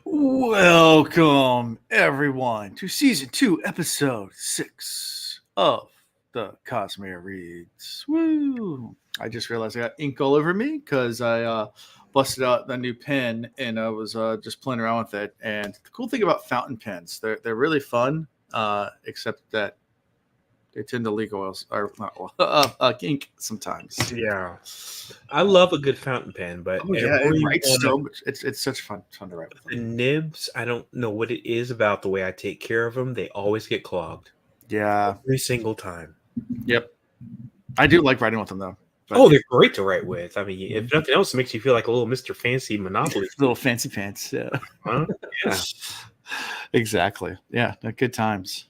Welcome, everyone, to Season 2, Episode 6 of the Cosmere Reads. Woo! I just realized I got ink all over me because I busted out the new pen and I was just playing around with it. And the cool thing about fountain pens, they're really fun, except that they tend to leak oil, or not oil, ink sometimes. Yeah, I love a good fountain pen, but Oh, yeah, it every writes one of so much. It's such fun to write with the them. nibs, I don't know what it is about the way I take care of them. They always get clogged Yeah, every single time. yep. I do like writing with them, though. But Oh, they're great to write with. I mean, Mhm. if nothing else, it makes you feel like a little Mr. Fancy Monopoly Little thief, fancy pants. Yeah. huh? Yeah. Exactly. Yeah. Good times.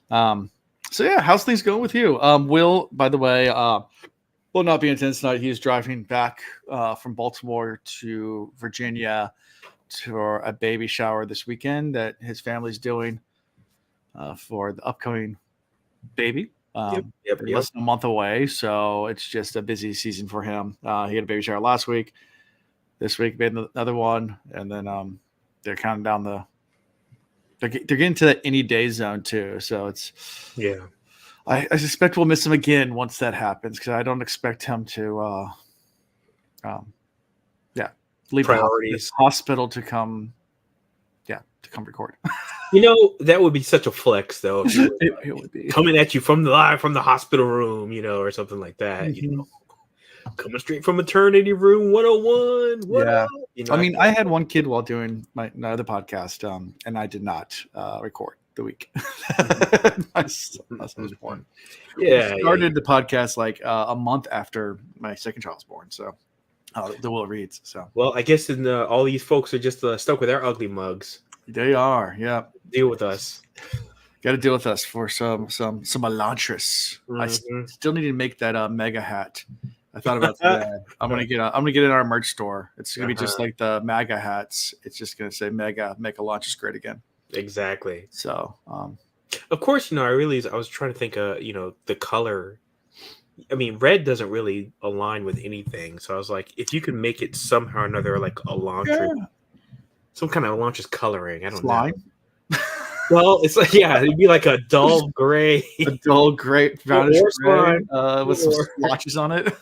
So yeah, how's things going with you? Will, by the way, will not be in attendance tonight. He's driving back from Baltimore to Virginia for a baby shower this weekend that his family's doing for the upcoming baby. Yep. Yep. They're Yep. less than a month away, so it's just a busy season for him. He had a baby shower last week. This week made another one, and then they're counting down the. They're getting to that any day zone too, so it's. Yeah. I suspect we'll miss him again once that happens because I don't expect him to. Um, yeah, leave the Priorities. hospital to come. Yeah, to come record. You know, that would be such a flex, though, if you were It would be. coming at you from the live from the hospital room, or something like that. Mhm. Coming straight from maternity room 101. What Yeah. up? I mean, I had one kid while doing my other podcast, and I did not record the week my son was born. Yeah, We started the podcast like a month after my second child was born, so the Will Reads. So Well, I guess all these folks are just stuck with their ugly mugs. they are, yeah. Deal with us. Got to deal with us for some Elantris. I Mhm. still need to make that mega hat. I thought about today. I'm gonna get it in our merch store. It's gonna be just like the MAGA hats. It's just gonna say "Mega, make Elantris great again." Exactly. So, Of course, I was trying to think the color. I mean, red doesn't really align with anything. So I was like, if you could make it somehow or another like Elantris, yeah, some kind of Elantris coloring, I don't know. slime. Well, it's like, yeah, it'd be like a dull gray. A dull gray, brownish Or gray, slime. with some Or splotches on it.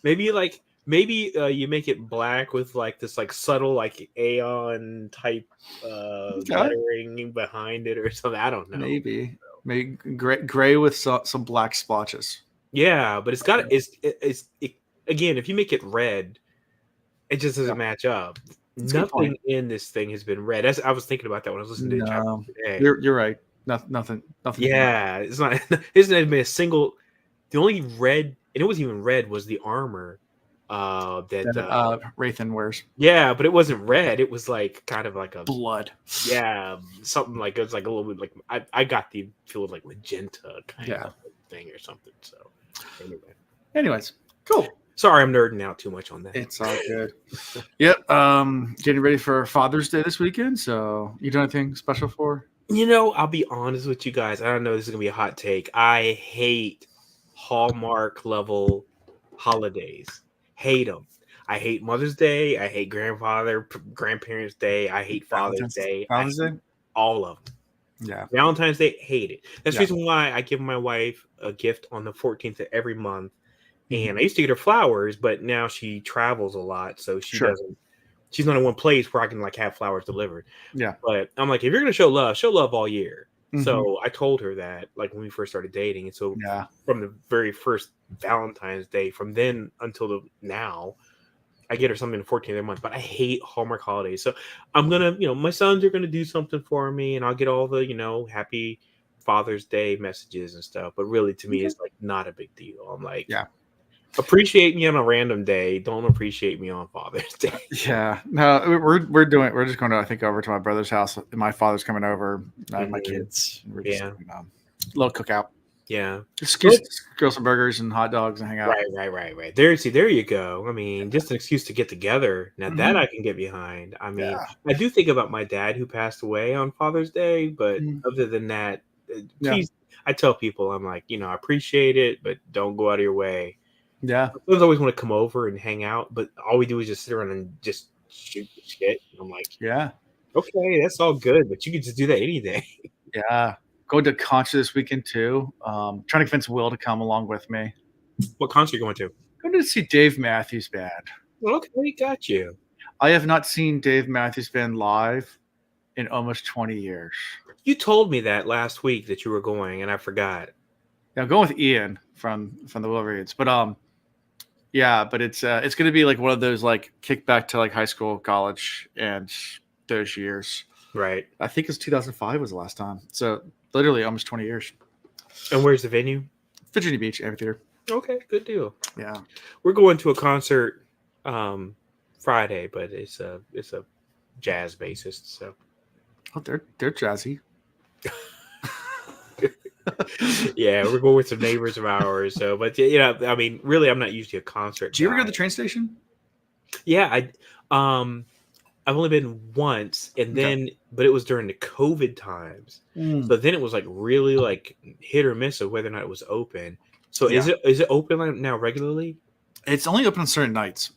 maybe you make it black with like this like subtle like Aeon type Okay. lettering behind it or something. I don't know. Maybe gray with some black splotches. Yeah, but again, if you make it red, it just doesn't match up. That's a good Nothing point. in this thing has been red. I was thinking about that when I was listening to the chapter No, today. you're right. Nothing. Yeah, it's not. Isn't even a single. The only red, and it wasn't even red, was the armor. That Wraithen wears. Yeah, but it wasn't red. It was like kind of like a Blood. Yeah, something like it was like a little bit like I got the feel of like magenta kind of thing or something. So Anyways, cool. Sorry, I'm nerding out too much on that. It's all good. Yep. Getting ready for Father's Day this weekend. So, you doing anything special for? I'll be honest with you guys. I don't know. This is gonna be a hot take. I hate Hallmark level holidays. Hate them. I hate Mother's Day. I hate Grandparents' Day. I hate Father's Day. Father's Day. All of them. Yeah. Valentine's Day, hate it. That's the reason why I give my wife a gift on the 14th of every month. And I used to get her flowers, but now she travels a lot, so she doesn't. She's not in one place where I can like have flowers delivered. Yeah. But I'm like, if you're gonna show love all year. So I told her that like when we first started dating, and so from the very first Valentine's Day, from then until now, I get her something the 14th every month. But I hate Hallmark holidays, so I'm gonna, my sons are gonna do something for me, and I'll get all the happy Father's Day messages and stuff. But really, to me, it's like not a big deal. I'm like, appreciate me on a random day. Don't appreciate me on Father's Day. Yeah, no, we're just going to, I think, over to my brother's house. My father's coming over, my kids. We're just doing a little cookout. Yeah, excuse to grill some burgers and hot dogs and hang out. Right. There you go. I mean, just an excuse to get together. Now that I can get behind. I mean, I do think about my dad who passed away on Father's Day, but other than that, please, I tell people, I'm like, I appreciate it, but don't go out of your way. Yeah. I always want to come over and hang out, but all we do is just sit around and just shoot the shit. And I'm like, Okay, that's all good, but you can just do that any day. Yeah. Going to concert this weekend too. Trying to convince Will to come along with me. What concert are you going to? Going to see Dave Matthews Band. Okay, got you. I have not seen Dave Matthews Band live in almost 20 years. You told me that last week that you were going, and I forgot. Yeah, I'm going with Ian from the Wolverines, but yeah, but it's going to be like one of those like kick back to like high school, college, and those years. Right. I think it's 2005 was the last time. So literally almost 20 years. And where's the venue? Virginia Beach Amphitheater. Okay, good deal. Yeah, we're going to a concert Friday, but it's a jazz bassist. So they're jazzy. Yeah, we're going with some neighbors of ours. So, but I mean, really, I'm not usually a concert. Do you ever go to the train station? Yeah, I've only been once, and then but it was during the COVID times. So then it was like really like hit or miss of whether or not it was open. So is it open now regularly? It's only open on certain nights.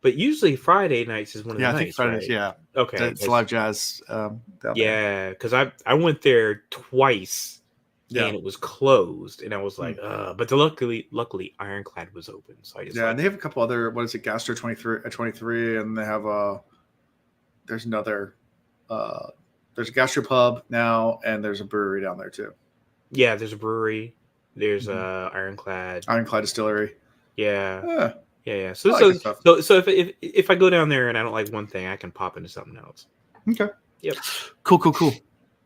But usually Friday nights is one of the nights. I think Fridays, right? yeah. Okay. It's live jazz. Yeah, because I went there twice. Yeah. And it was closed, and I was like, but luckily Ironclad was open. So I just and they have a couple other. What is it? Gastro 23, and they have there's another. There's a gastropub now, and there's a brewery down there too. Yeah, there's a brewery. There's Ironclad Distillery. Yeah. Yeah. So if I go down there and I don't like one thing, I can pop into something else. Okay. Yep. Cool.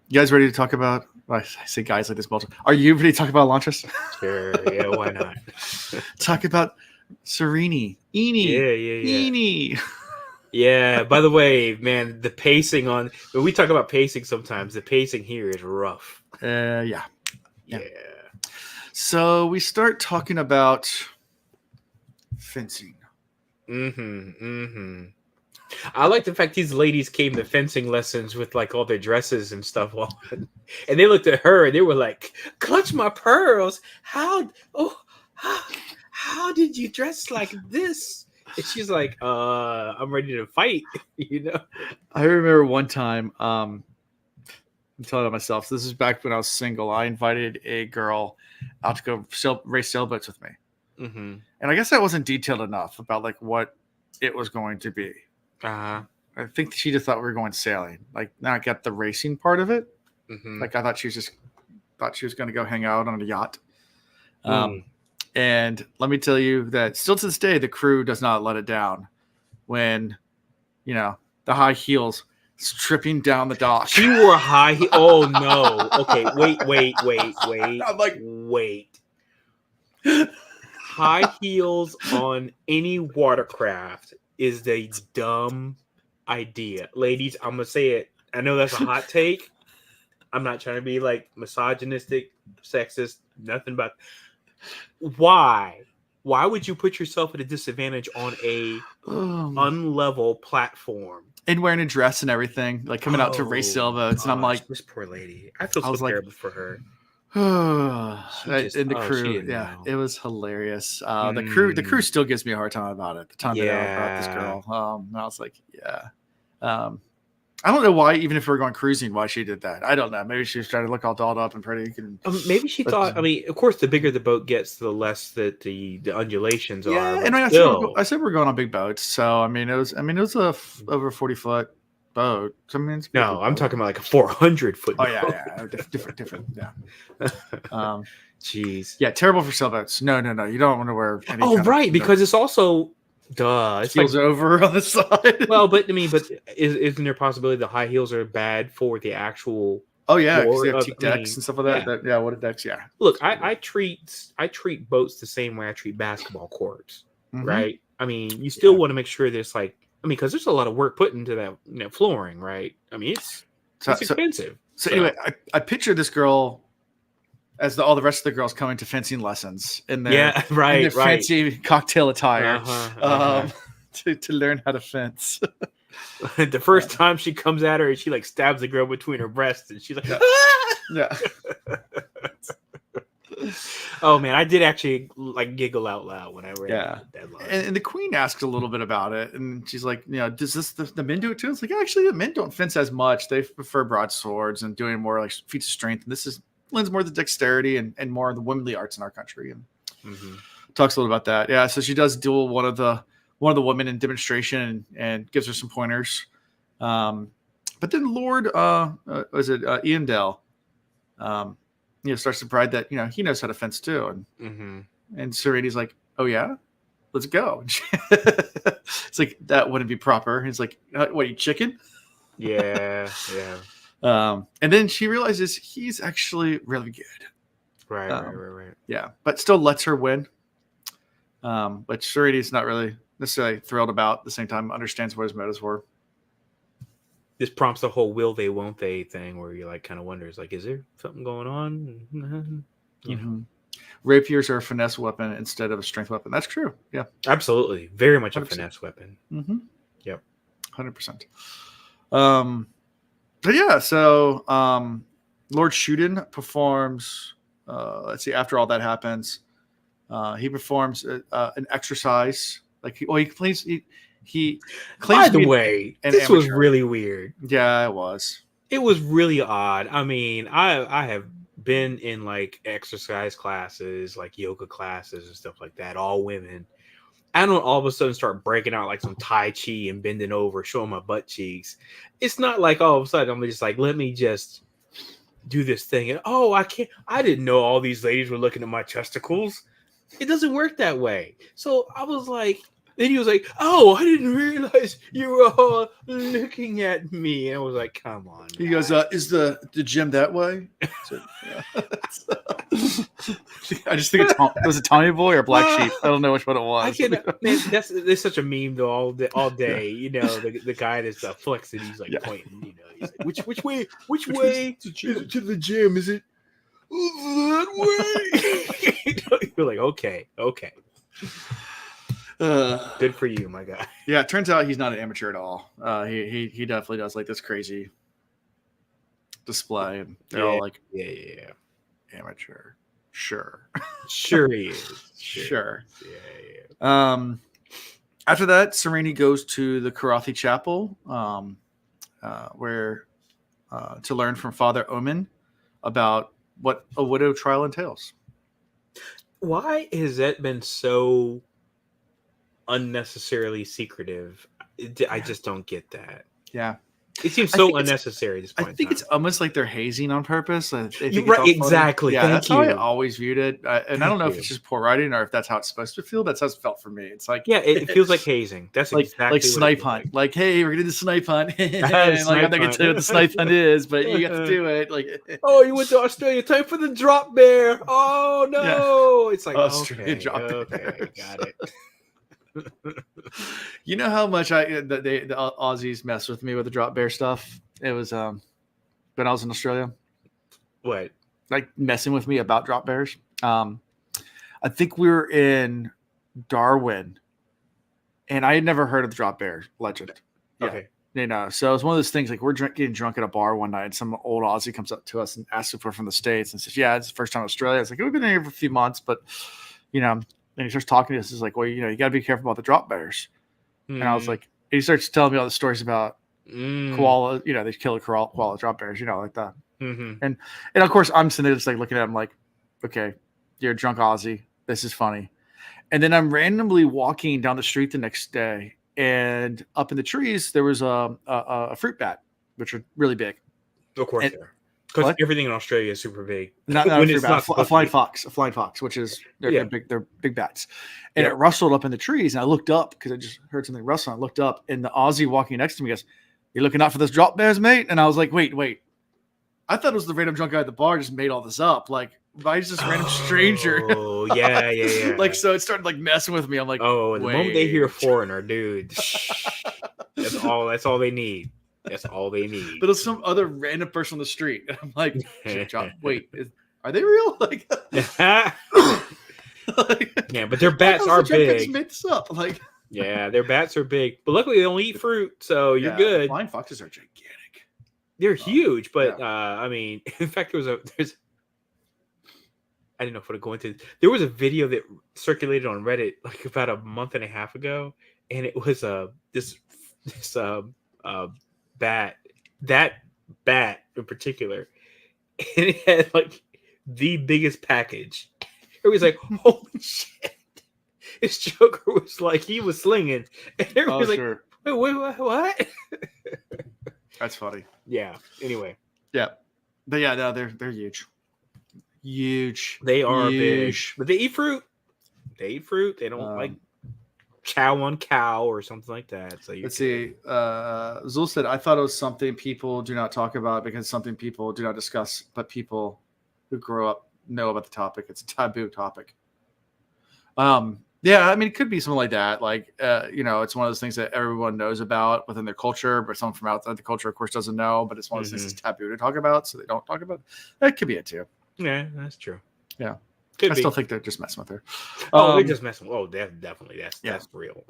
You guys ready to talk about? I say guys like this multiple. Are you ready to talk about Elantris? Sure. Yeah. Why not? Talk about Serini. Eenie. Yeah. Eenie. Yeah. By the way, man, the pacing when we talk about pacing, sometimes the pacing here is rough. Yeah. So we start talking about fencing. I like the fact these ladies came to fencing lessons with like all their dresses and stuff on, and they looked at her and they were like, "Clutch my pearls! How did you dress like this?" And she's like, "I'm ready to fight." I remember one time. I'm telling myself, this is back when I was single. I invited a girl out to go race sailboats with me. And I guess that wasn't detailed enough about like what it was going to be. I think she just thought we were going sailing, like not get the racing part of it. Like I thought she was going to go hang out on a yacht. And let me tell you that still to this day, the crew does not let it down when, the high heels stripping down the dock. She wore high heels. Oh no. Okay. Wait. I'm like, wait. High heels on any watercraft is the dumb idea. Ladies, I'm going to say it. I know that's a hot take. I'm not trying to be like misogynistic, sexist, nothing but why? Why would you put yourself at a disadvantage on a unlevel platform? And wearing a dress and everything, like coming out to race sailboats. And I'm like, this poor lady. I feel so terrible for her. In the crew, it was hilarious. The crew still gives me a hard time about it. The time they know about this girl, and I was like, I don't know why. Even if we were going cruising, why she did that, I don't know. Maybe she was trying to look all dolled up and pretty. Maybe she thought. I mean, of course, the bigger the boat gets, the less that the undulations are. Yeah, and I said we're going on big boats, so I mean, it was a over 40-foot boat. So, I mean, I'm talking about like a 400-foot boat. Yeah, different. Yeah. Jeez. Yeah, terrible for sailboats. No. You don't want to wear. Because it's also. It feels over on the side. Well, but isn't there a possibility the high heels are bad for the actual? Oh yeah, because they have teak decks and stuff like that. What decks? Yeah. Look, I treat boats the same way I treat basketball courts, right? I mean, you still want to make sure there's because there's a lot of work put into that flooring, right? I mean, it's expensive. So anyway, I picture this girl as all the rest of the girls coming to fencing lessons in their fancy cocktail attire to learn how to fence. The first time she comes at her, she stabs the girl between her breasts, and she's like, yeah. Oh man, I did actually like giggle out loud when I read that line. And the queen asks a little bit about it, and she's like, does this the men do it too? It's like, actually, the men don't fence as much. They prefer broadswords and doing more like feats of strength. And this lends more to dexterity and more of the womanly arts in our country. And talks a little about that. Yeah, so she does duel one of the women in demonstration and gives her some pointers. But then Lord, Ian Dell, starts to pride that he knows how to fence too, and Serenity's like, oh yeah, let's go. It's like, that wouldn't be proper. He's like, what, you chicken? Yeah. And then she realizes he's actually really good. Right. Yeah, but still lets her win. Which Serenity's not really necessarily thrilled about. At the same time, understands what his motives were. This prompts the whole will they, won't they thing where you like kind of wonders, like, is there something going on? Rapiers are a finesse weapon instead of a strength weapon. That's true. Yeah, absolutely. Very much 100%. A finesse weapon. Yep, 100%. But yeah, so Lord Shuden performs. Let's see. After all that happens, he performs an exercise. Like he claims he claims. By the way, this was really weird. Yeah, it was. It was really odd. I mean, I have been in like exercise classes, like yoga classes and stuff like that, all women. I don't all of a sudden start breaking out like some Tai Chi and bending over, showing my butt cheeks. It's not like all of a sudden I'm just like, let me just do this thing. And I didn't know all these ladies were looking at my testicles. It doesn't work that way. So I was like, then he was like, oh, I didn't realize you were all looking at me. And I was like, come on. He goes, is the gym that way? So, yeah. I just think was it Tommy Boy or Black Sheep? I don't know which one it was. There's such a meme though all day. The guy that's flexing, he's like pointing. He's like, which way to the gym? Is it that way? You're like, okay. Good for you, my guy. Yeah, it turns out he's not an amateur at all. He definitely does like this crazy display, and they're all like, yeah, amateur. Sure he is. Sure. Yeah. After that, Serenity goes to the Karathi Chapel, where to learn from Father Omen about what a widow trial entails. Why has that been so unnecessarily secretive? I just don't get that. Yeah, it seems so unnecessary. At this point I think it's almost like they're hazing on purpose. Right, exactly. Yeah, that's how I always viewed it. And I don't know if it's just poor writing or if that's how it's supposed to feel. That's how it felt for me. It's like, yeah, it feels like hazing. That's like exactly like snipe hunt. Like, hey, we're gonna do the snipe hunt. And like, I'm not gonna tell you what the snipe hunt is, but you got to do it. Like, oh, you went to Australia. Time for the drop bear. Oh no, it's like Australia drop bear. Okay, got it. You know how much the Aussies mess with me with the drop bear stuff? It was when I was in Australia. What? Like messing with me about drop bears. I think we were in Darwin, and I had never heard of the drop bear legend. Yeah. Okay. So it was one of those things like we're getting drunk at a bar one night, and some old Aussie comes up to us and asks if we're from the States and says, yeah, it's the first time in Australia. It's like, we've been here for a few months, but and he starts talking to us. He's like, well, you got to be careful about the drop bears. And I was like, he starts telling me all the stories about koala, they kill a koala drop bears, like that. And of course, I'm sitting there just like looking at him like, okay, you're a drunk Aussie. This is funny. And then I'm randomly walking down the street the next day, and up in the trees, there was a fruit bat, which are really big. Of course, because everything in Australia is super big. Not a flying fox, which is they're big bats, and it rustled up in the trees. And I looked up because I just heard something rustle. I looked up, and the Aussie walking next to me goes, "You looking out for those drop bears, mate?" And I was like, "Wait! I thought it was the random drunk guy at the bar just made all this up. Like, why is this random stranger?" Oh, yeah. Like, so it started like messing with me. I'm like, oh, the moment they hear foreigner, dude, that's all they need. That's all they need. But it's some other random person on the street. And I'm like, wait, are they real? Like, yeah, but their bats are big. I just made this up. Like, yeah, their bats are big. But luckily they don't eat fruit, so you're good. Flying foxes are gigantic. They're huge, but I mean, in fact, there's I didn't know if I would go into. There was a video that circulated on Reddit like about a month and a half ago, and it was this bat, that bat in particular, and it had like the biggest package. It was like, holy shit! His Joker was like, he was slinging, and everybody was like, sure. wait, what? That's funny. Yeah. Anyway. Yeah, but yeah, no, they're huge. Huge. They are huge. big, but they eat fruit. They don't like chow on cow or something like that. So let's see. Zul said, "I thought it was something people do not talk about because it's something people do not discuss, but people who grow up know about the topic. It's a taboo topic." Yeah, I mean, it could be something like that. Like, it's one of those things that everyone knows about within their culture, but someone from outside the culture, of course, doesn't know. But it's one of those things that's taboo to talk about, so they don't talk about it. That could be it too. Yeah, that's true. Yeah, could I be. still think they're just messing with her. They're just messing. Oh, definitely. That's real.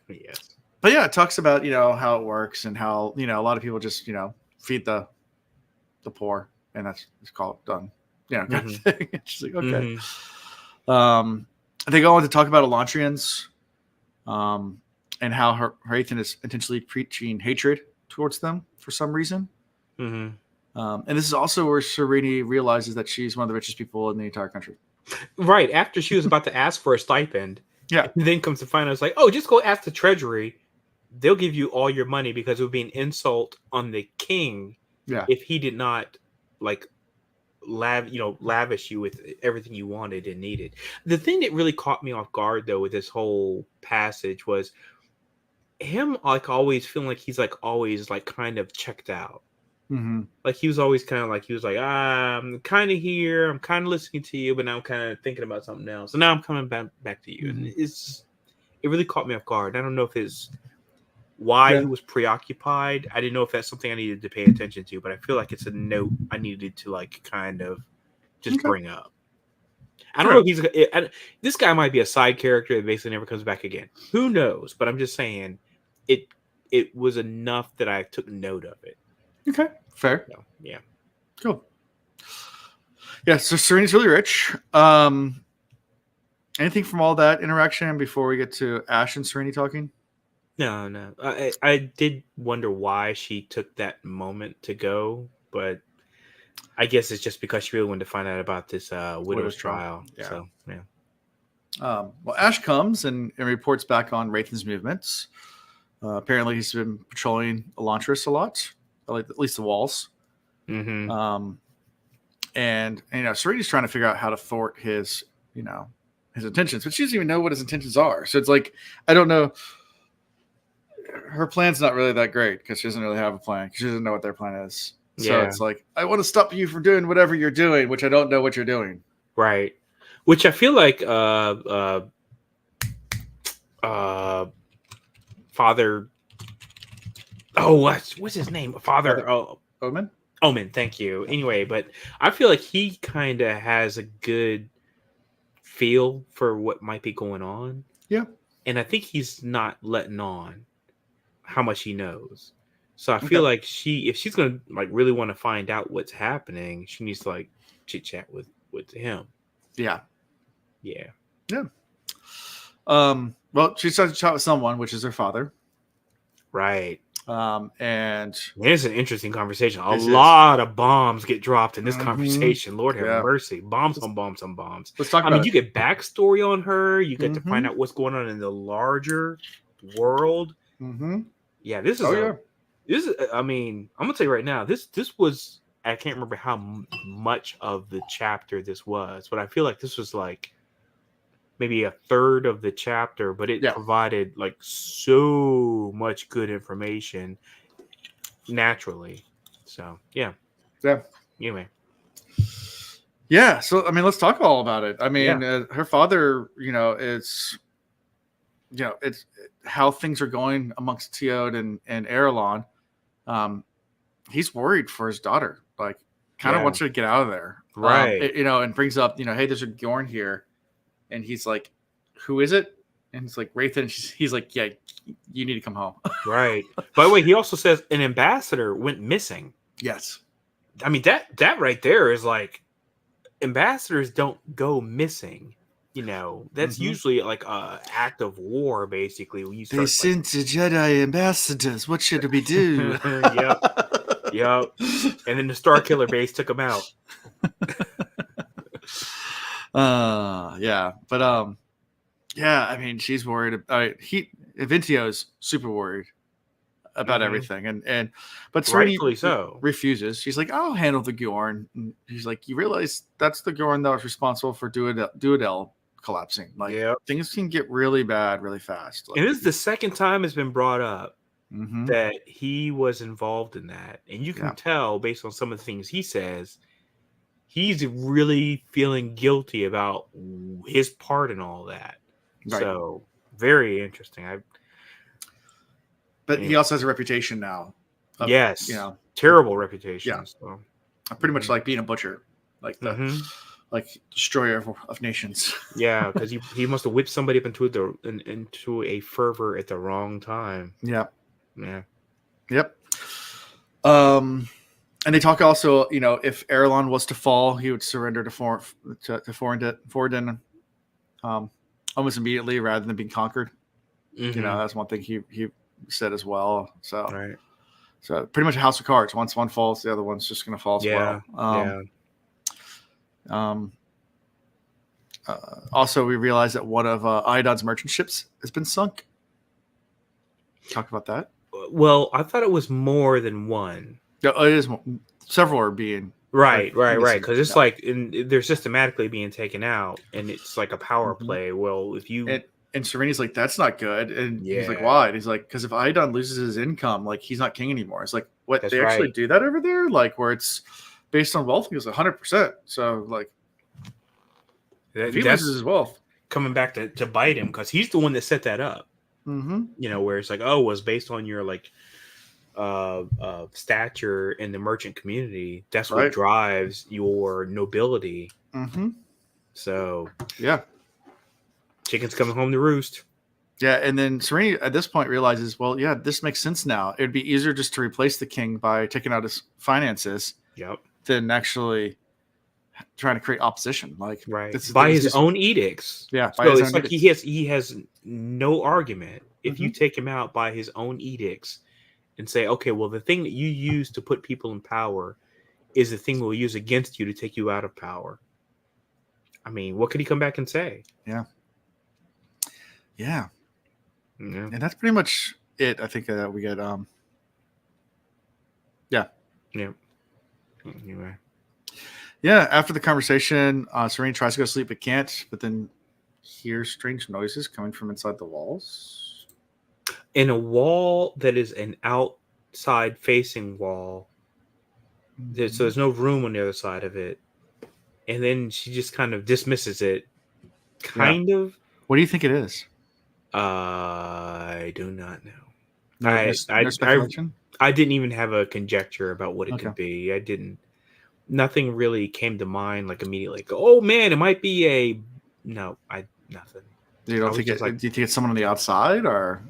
Yes. But yeah, it talks about how it works and how a lot of people just feed the poor, and that's called done. Kind of thing. It's just like, okay. They go on to talk about Elantrians, and how Hrathen is intentionally preaching hatred towards them for some reason. Mm-hmm. And this is also where Sereni realizes that she's one of the richest people in the entire country. Right. After she was about to ask for a stipend. Yeah. Then comes to find out, it's like, oh, just go ask the treasury. They'll give you all your money, because it would be an insult on the king if he did not lavish you with everything you wanted and needed. The thing that really caught me off guard though with this whole passage was him always feeling like he's always kind of checked out. Mm-hmm. Like he was always kind of I'm kind of here, I'm kind of listening to you, but now I'm kind of thinking about something else, and now I'm coming back to you. Mm-hmm. And it really caught me off guard. I don't know if it's why he was preoccupied. I didn't know if that's something I needed to pay attention to, but I feel like it's a note I needed to kind of just bring up. I don't know if this guy might be a side character that basically never comes back again. Who knows? But I'm just saying it was enough that I took note of it. Okay, fair. So, yeah. Cool. Yeah, so Serene's really rich. Anything from all that interaction before we get to Ash and Serene talking? No. I did wonder why she took that moment to go, but I guess it's just because she really wanted to find out about this widow's trial. Yeah. So, yeah. Well, Ash comes and reports back on Hrathen's movements. Apparently, he's been patrolling Elantris a lot, at least the walls. Mm-hmm. And Serene's trying to figure out how to thwart his intentions, but she doesn't even know what his intentions are. So it's like, I don't know. Her plan's not really that great because she doesn't really have a plan. She doesn't know what their plan is. So it's like, I want to stop you from doing whatever you're doing, which I don't know what you're doing. Right. Which I feel like Father. Oh, what's his name? Father Omen. Omen. Thank you. Anyway, but I feel like he kind of has a good feel for what might be going on. Yeah. And I think he's not letting on how much he knows. So I feel like if she's gonna really want to find out what's happening, she needs to chit chat with him. Yeah. Yeah. Yeah. Well, she starts to chat with someone, which is her father. Right. And it's an interesting conversation. A lot of bombs get dropped in this conversation. Lord have mercy. Bombs on bombs on bombs. Let's talk about it. You get backstory on her. You get to find out what's going on in the larger world. Mm-hmm. Yeah, this is I mean, I'm gonna tell you right now, this was, I can't remember how much of the chapter this was, but I feel like this was maybe a third of the chapter, but it provided so much good information naturally. So yeah. Anyway. Yeah. So I mean, let's talk all about it. I mean, her father, it's how things are going amongst Teod and Erelon. He's worried for his daughter. Kind of wants her to get out of there. Right. And brings up, hey, there's a Gorn here. And he's like, who is it? And it's like, Hrathen. He's like, yeah, you need to come home. Right. By the way, he also says an ambassador went missing. Yes. I mean, that right there is ambassadors don't go missing. That's usually like a act of war, basically. When you start, they sent the Jedi ambassadors. What should we do? Yep. And then the Starkiller base took them out. Yeah, but yeah. I mean, she's worried. Vintio's super worried about everything, but rightfully so. refuses. She's like, "I'll handle the Gorn." And she's like, "You realize that's the Gorn that was responsible for Duadel collapsing? Like, things can get really bad really fast." Like, and this is the second time it's been brought up that he was involved in that, and you can tell based on some of the things he says, he's really feeling guilty about his part in all that. Right. So very interesting. But he also has a reputation now. Yes. Terrible reputation. Yeah. So. Pretty much like being a butcher, like the like destroyer of nations. Yeah, because he must have whipped somebody up into a fervor at the wrong time. Yeah. Yeah. Yep. And they talk also, if Erlon was to fall, he would surrender to Forden almost immediately rather than being conquered. That's one thing he said as well. So, right. So pretty much a house of cards. Once one falls, the other one's just going to fall as well. Also, we realized that one of Iodon's merchant ships has been sunk. Talk about that. Well, I thought it was more than one. Yeah, it is. Several are being right. Because it's like they're systematically being taken out, and it's like a power play. Well, if you and Sereni's like, that's not good, and he's like, why? And he's like, because if Iodon loses his income, like he's not king anymore. It's like, what? That's they actually do that over there, like where it's based on wealth. He was 100%. So like, if he loses his wealth, coming back to bite him because he's the one that set that up. Where it's like, oh, it was based on your like stature in the merchant community. That's what drives your nobility. So yeah, chicken's coming home to roost. Yeah, and then Serene at this point realizes, well, yeah, this makes sense now. It'd be easier just to replace the king by taking out his finances, than actually trying to create opposition. Like by his own edicts. Yeah, so it's like he has no argument if you take him out by his own edicts and say, okay, well, the thing that you use to put people in power is the thing we'll use against you to take you out of power. I mean, what could he come back and say? Yeah. And that's pretty much it. I think we get Anyway. Yeah, after the conversation, Serene tries to go to sleep but can't, but then hears strange noises coming from inside the walls. In a wall that is an outside facing wall. So there's no room on the other side of it. And then she just kind of dismisses it. Kind of. What do you think it is? I do not know. No speculation? I didn't even have a conjecture about what it could be. I didn't. Nothing really came to mind like immediately. Like, oh man, it might be a. No, nothing. You don't think do you think it's someone on the outside or?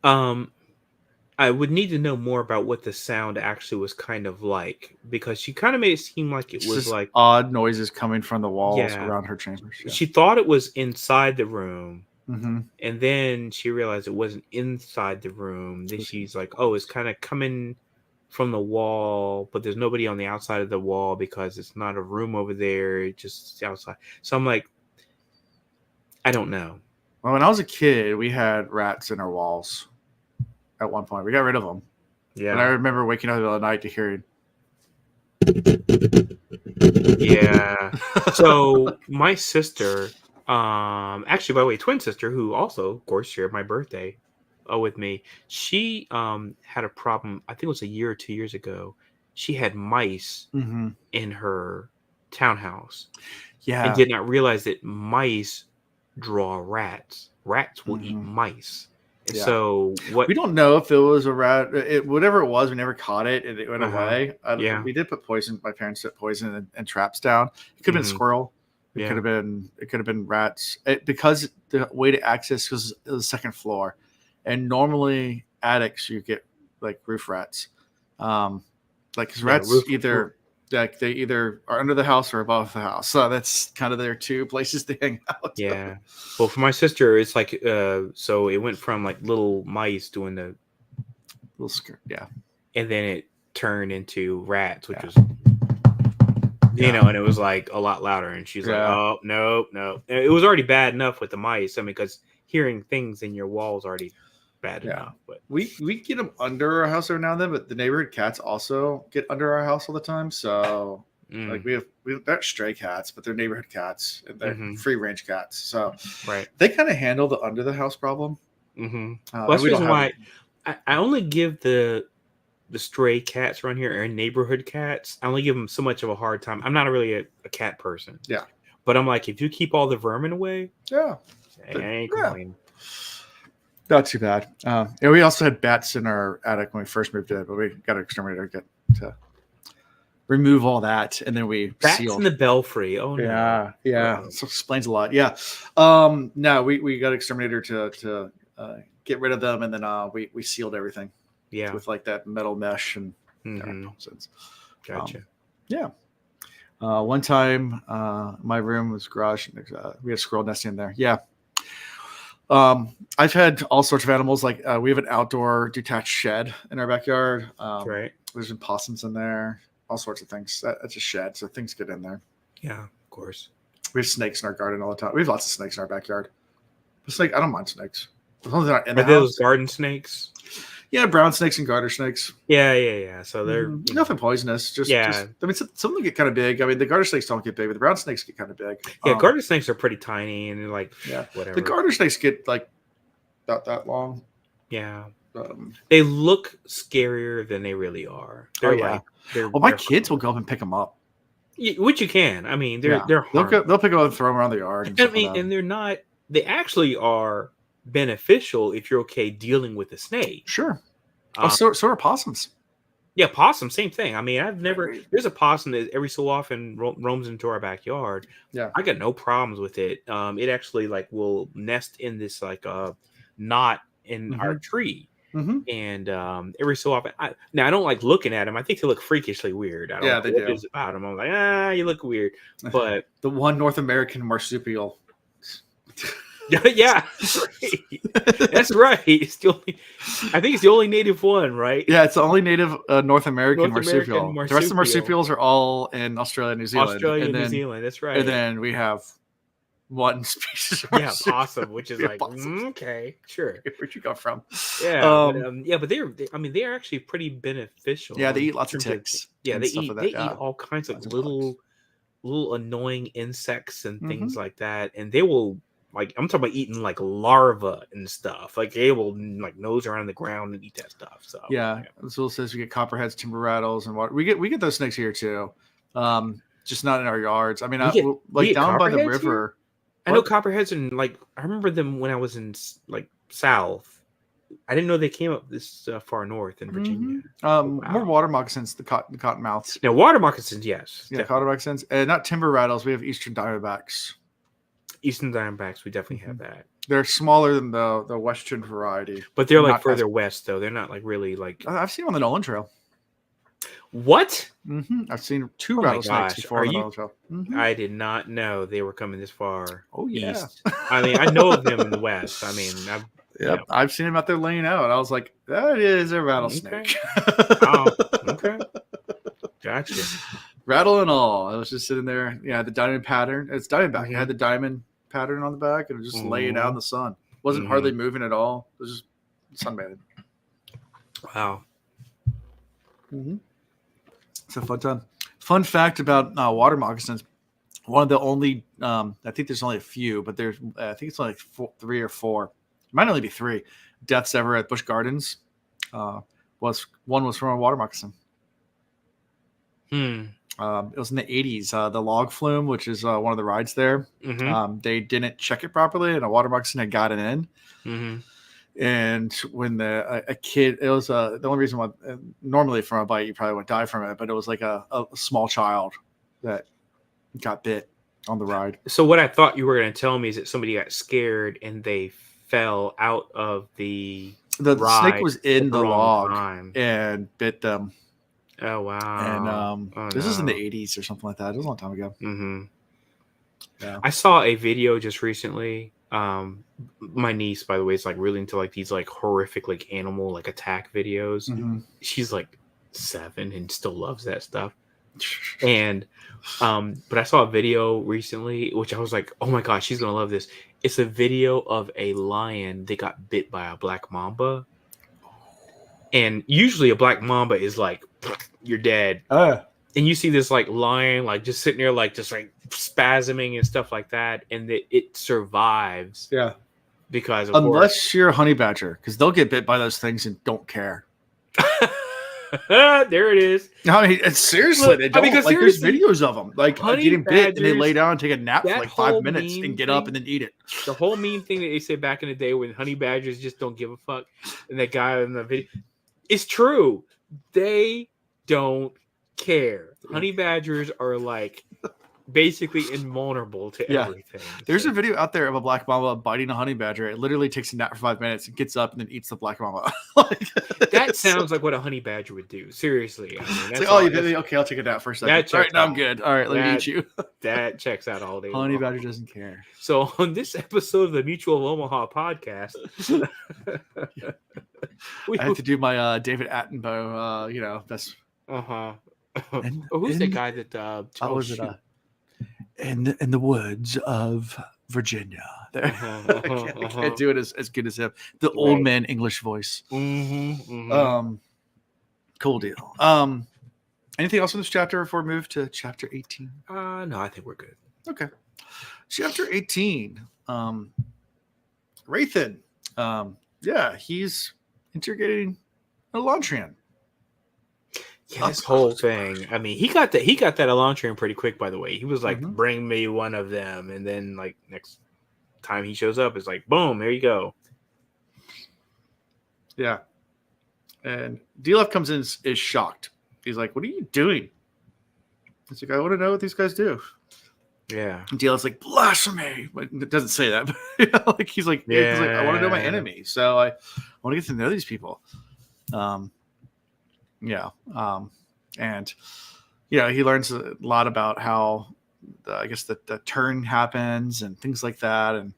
I would need to know more about what the sound actually was kind of like because she kind of made it seem like it was like odd noises coming from the walls around her chambers. Yeah. She thought it was inside the room. And then she realized it wasn't inside the room. Then she's like, oh, it's kind of coming from the wall, but there's nobody on the outside of the wall because it's not a room over there. It's just outside. So I'm like, I don't know. Well, when I was a kid, we had rats in our walls at one point. We got rid of them. Yeah. And I remember waking up in the middle of the night to hearing. Yeah. So my sister... actually, by the way, twin sister, who also, of course, shared my birthday with me, she had a problem. I think it was a year or 2 years ago. She had mice in her townhouse. Yeah, and did not realize that mice draw rats. Rats will eat mice. And so what? We don't know if it was a rat. Whatever it was, we never caught it, and it went away. We did put poison. My parents put poison and traps down. It could have been squirrel. It could have been rats because the way to access was the second floor, and normally attics you get like roof rats, because rats Like they either are under the house or above the house. So that's kind of their two places to hang out. Yeah. Well, for my sister, it's like so it went from like little mice doing the little skirt, yeah, and then it turned into rats, which was and it was like a lot louder. And she's like, "Oh no!" It was already bad enough with the mice. I mean, because hearing things in your walls already bad enough. But we get them under our house every now and then, but the neighborhood cats also get under our house all the time. So like we have they're stray cats, but they're neighborhood cats and they're free range cats. So they kind of handle the under the house problem. Well, that's the reason why I only give the stray cats around here and neighborhood cats. I only give them so much of a hard time. I'm not really a cat person. Yeah, but I'm like, if you keep all the vermin away, I ain't complaining. Not too bad. And we also had bats in our attic when we first moved in, but we got an exterminator to remove all that, and then we bats sealed. in the belfry. Oh no, yeah. So it explains a lot. Yeah. No, we got an exterminator to get rid of them, and then we sealed everything. Yeah, with like that metal mesh and nonsense. Gotcha. One time, my room was garage. We had a squirrel nest in there. Yeah. I've had all sorts of animals. Like we have an outdoor detached shed in our backyard. There's been possums in there. All sorts of things. That's a shed, so things get in there. Yeah, of course. We have snakes in our garden all the time. We have lots of snakes in our backyard. I don't mind snakes. As long as they're not in the house. Those garden snakes? Yeah, brown snakes and garter snakes. Yeah. So they're nothing poisonous. Just I mean, some of them get kind of big. I mean, the garter snakes don't get big, but the brown snakes get kind of big. Yeah, garter snakes are pretty tiny and they're like whatever. The garter snakes get like about that long. Yeah. They look scarier than they really are. They're my kids will go up and pick them up. Which you can. I mean, they'll pick them up and throw them around the yard. And they're not. They actually are beneficial if you're okay dealing with a snake. Sure. So are possums. Yeah, possum, same thing. I mean, there's a possum that every so often roams into our backyard. Yeah. I got no problems with it. It actually like will nest in this like knot in our tree. And every so often, I don't like looking at them. I think they look freakishly weird. I don't know they what do. it is about them. I'm like, you look weird. But the one North American marsupial. Yeah, that's right. It's the only, I think it's the only native one, right? Yeah, it's the only native North American marsupial. The rest of the marsupials are all in Australia and New Zealand. New Zealand, that's right. And then we have one species of marsupial. Possum, which is like, okay, sure. Where'd you come from? Yeah, but they're actually pretty beneficial. Yeah, they eat lots of ticks. They eat all kinds of little annoying insects and things like that, and they will. Like I'm talking about eating like larvae and stuff. Like they will like nose around the ground and eat that stuff. So Azul says we get copperheads, timber rattles, and water. We get those snakes here too. Just not in our yards. I mean, down by the river. I know copperheads, and like I remember them when I was in like South. I didn't know they came up this far north in Virginia. More water moccasins, the cottonmouths. Now water moccasins, yes. Yeah, water moccasins, and not timber rattles. We have eastern diamondbacks. Eastern diamondbacks, we definitely have that. They're smaller than the western variety, but they're like further west, though. They're not like really like. I've seen them on the Nolan Trail. What? I've seen two rattlesnakes before on the Nolan Trail. I did not know they were coming this far. Oh yeah. East. I mean, I know of them in the west. I mean, I've seen them out there laying out. I was like, that is a rattlesnake. Okay. Gotcha. Rattle and all. I was just sitting there. Yeah, the diamond pattern. It's diamondback. It had the diamond pattern on the back, and it was just laying out in the sun. Wasn't hardly moving at all. It was just sunbathing. Wow. It's a fun time. Fun fact about water moccasins. One of the only, I think there's only a few, but I think it's only 3 or 4. It might only be 3 deaths ever at Busch Gardens. One was from a water moccasin. It was in the 80s. The log flume, which is one of the rides there, they didn't check it properly, and a water moccasin had gotten in. And when a kid, it was the only reason why. Normally, from a bite, you probably would die from it, but it was like a small child that got bit on the ride. So what I thought you were going to tell me is that somebody got scared and they fell out of the ride. Snake was in the log and bit them. Oh wow! And this is in the 80s or something like that. It was a long time ago. Mm-hmm. Yeah. I saw a video just recently. My niece, by the way, is like really into like these like horrific like animal like attack videos. Mm-hmm. She's like 7 and still loves that stuff. And but I saw a video recently which I was like, oh my god, she's gonna love this. It's a video of a lion that got bit by a black mamba. And usually a black mamba is like, you're dead. And you see this like lion like just sitting there like just like spasming and stuff like that, and it survives. Yeah, because of unless you're a honey badger, because they'll get bit by those things and don't care. There it is. I mean, seriously, they don't. Like, there's videos of them like getting bit and they lay down and take a nap for like 5 minutes and get up and then eat it. The whole meme thing that they said back in the day when honey badgers just don't give a fuck, and that guy in the video, it's true. They don't care. Honey badgers are like basically invulnerable to everything. There's a video out there of a black mamba biting a honey badger. It literally takes a nap for 5 minutes and gets up and then eats the black mamba. That sounds like what a honey badger would do. Seriously. I mean, it's like, okay, I'll take a nap for a second. All right, now I'm good. All right, let me eat you. That checks out all day. Honey badger doesn't care. So on this episode of the Mutual of Omaha podcast, I have to do my David Attenborough, that's who's the guy that in the woods of Virginia. I can't do it as good as him. The old man English voice. Cool deal. Anything else in this chapter before we move to chapter 18? No, I think we're good. Okay. Chapter 18. Rathan. He's interrogating Elantris. Yeah, this whole thing. I mean, he got that Elantris pretty quick, by the way. He was like, bring me one of them. And then like next time he shows up, it's like, boom, there you go. Yeah. And Dilaf comes in is shocked. He's like, what are you doing? He's like, I want to know what these guys do. Yeah. And Dilaf's like, blasphemy. But it doesn't say that. But he's like, I want to know my enemy. So I want to get to know these people. And he learns a lot about how the turn happens and things like that. And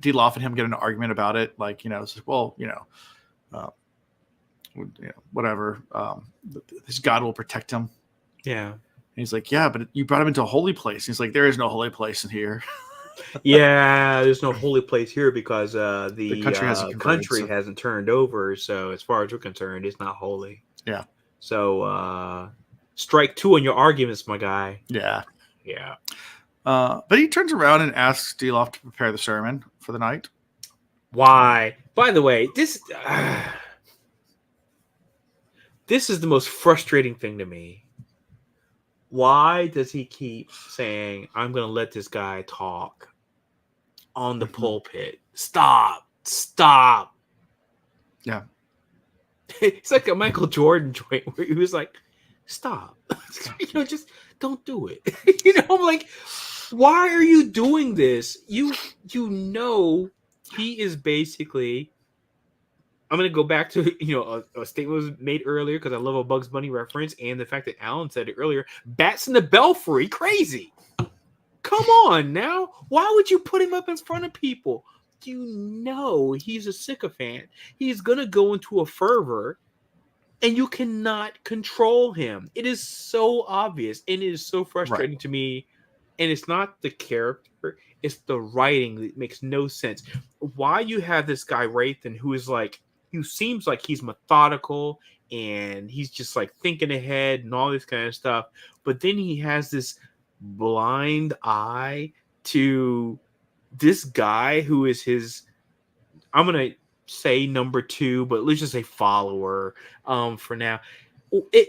Dilaf and him get an argument about it. Like, it's like, whatever. His God will protect him. Yeah. And he's like, yeah, but you brought him into a holy place. And he's like, there is no holy place in here. Yeah, there's no holy place here because the country hasn't turned over. So as far as we're concerned, it's not holy. Yeah. So strike 2 on your arguments, my guy. Yeah. Yeah. But he turns around and asks Dilaf to prepare the sermon for the night. Why? By the way, this is the most frustrating thing to me. Why does he keep saying, I'm going to let this guy talk on the pulpit? Stop. Yeah. It's like a Michael Jordan joint where he was like, stop. Just don't do it. I'm like, why are you doing this? He is basically... I'm going to go back to, a statement was made earlier because I love a Bugs Bunny reference and the fact that Alan said it earlier. Bats in the belfry, crazy. Come on now. Why would you put him up in front of people? He's a sycophant. He's going to go into a fervor and you cannot control him. It is so obvious and it is so frustrating to me. And it's not the character, it's the writing that makes no sense. Why you have this guy Rathan who seems like he's methodical and he's just like thinking ahead and all this kind of stuff. But then he has this blind eye to this guy who is his, I'm going to say number 2, but let's just say follower for now.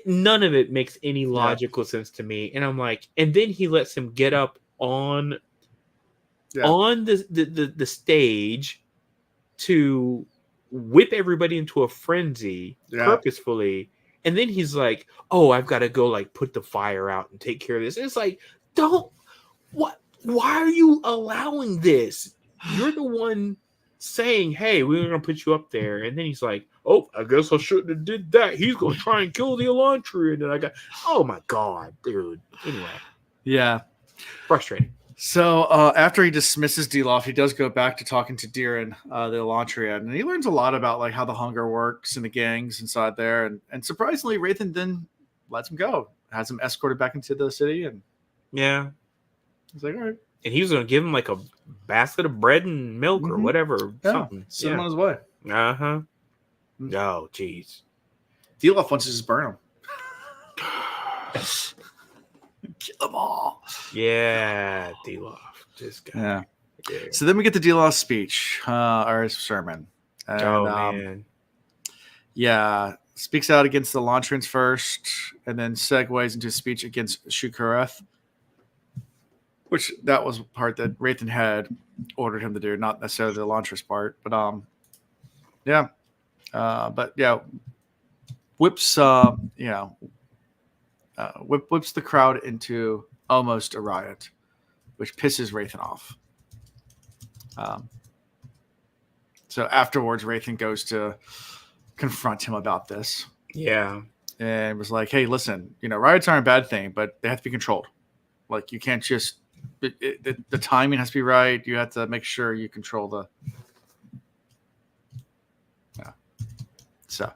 None of it makes any logical sense to me. And I'm like, and then he lets him get up on the stage to whip everybody into a frenzy purposefully, and then he's like, oh, I've got to go like put the fire out and take care of this. And it's like, why are you allowing this? You're the one saying, "Hey, we're gonna put you up there," and then he's like, "Oh, I guess I shouldn't have did that. He's gonna try and kill the Elantris," and then I got, oh my god, dude. Anyway, yeah, frustrating. So after he dismisses Dilaf, he does go back to talking to Diren, the Elantrian, and he learns a lot about like how the hunger works and the gangs inside there. And surprisingly, Rathan then lets him go, has him escorted back into the city, and yeah, he's like, all right. And he was going to give him like a basket of bread and milk or whatever. Yeah, something. Send him on his way. Uh-huh. Oh, jeez. Dilaf wants to just burn him. Kill them all. Yeah, Dilaf. Yeah. So then we get the Dilaf speech, or his sermon. And, man. Yeah. Speaks out against the Elantrians first, and then segues into a speech against Shukureth. Which that was part that Rathan had ordered him to do, not necessarily the Elantris part, but whips whips the crowd into almost a riot, which pisses Rathan off. So afterwards, Rathan goes to confront him about this. Yeah, and was like, "Hey, listen, riots aren't a bad thing, but they have to be controlled. Like you can't just." The timing has to be right. You have to make sure you control the. Yeah. So,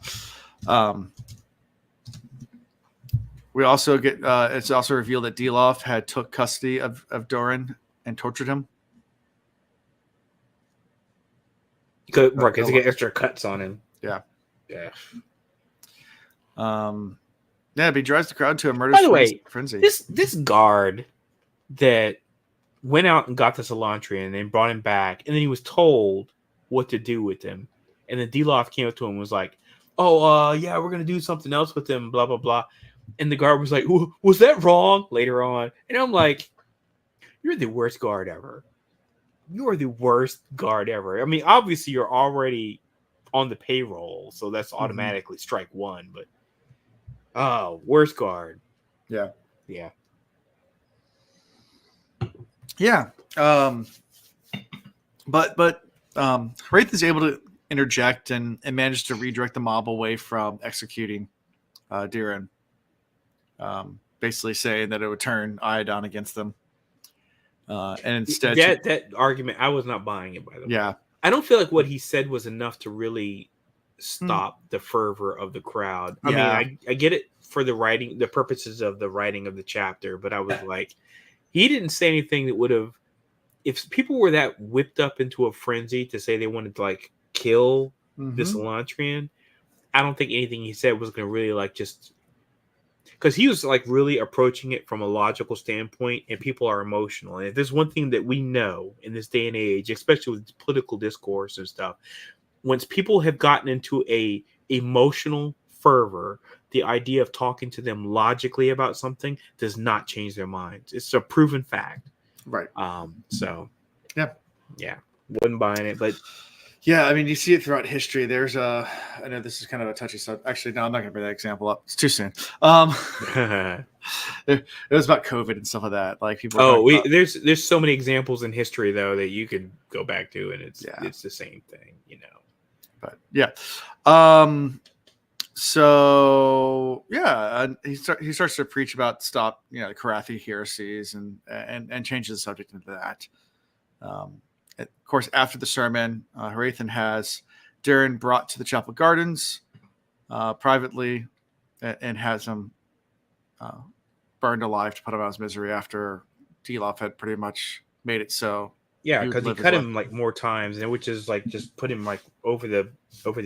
we also get. It's also revealed that Dilaf had took custody of Doran and tortured him. Because he get extra cuts on him. Yeah. Yeah. Yeah, but he drives the crowd to a murder. By the way, frenzy. This guard that went out and got this Elantrian and then brought him back, and then he was told what to do with him. And then Dilaf came up to him and was like, "Oh, yeah, we're gonna do something else with him." Blah blah blah. And the guard was like, "Was that wrong?" Later on, and I'm like, "You're the worst guard ever. You are the worst guard ever. I mean, obviously you're already on the payroll, so that's automatically strike one. But worst guard. Yeah. Yeah. Yeah. But Wraith is able to interject and manage to redirect the mob away from executing Diren. Basically saying that it would turn Iodon against them. And instead that argument, I was not buying it, by the way. Yeah. I don't feel like what he said was enough to really stop the fervor of the crowd. I mean, I get it for the purposes of the writing of the chapter, but I was like, he didn't say anything that would have, if people were that whipped up into a frenzy to say they wanted to like kill this Elantrian, I don't think anything he said was going to really like just, because he was like really approaching it from a logical standpoint, and people are emotional. And if there's one thing that we know in this day and age, especially with political discourse and stuff, once people have gotten into a emotional fervor, the idea of talking to them logically about something does not change their minds. It's a proven fact. Right. So yeah, wasn't buying it, but yeah, I mean, you see it throughout history. There's I know this is kind of a touchy subject. Actually, no, I'm not going to bring that example up. It's too soon. It was about COVID and stuff like that. Like people. There's so many examples in history though that you can go back to, and it's the same thing, But yeah, so yeah, he starts to preach about the Karathi heresies and changes the subject into that. Of course, after the sermon, Harathan has Diren brought to the Chapel Gardens privately and has him burned alive to put him out of his misery after Dilaf had pretty much made it so. Yeah, because he cut him like more times, and which is like just put him like over the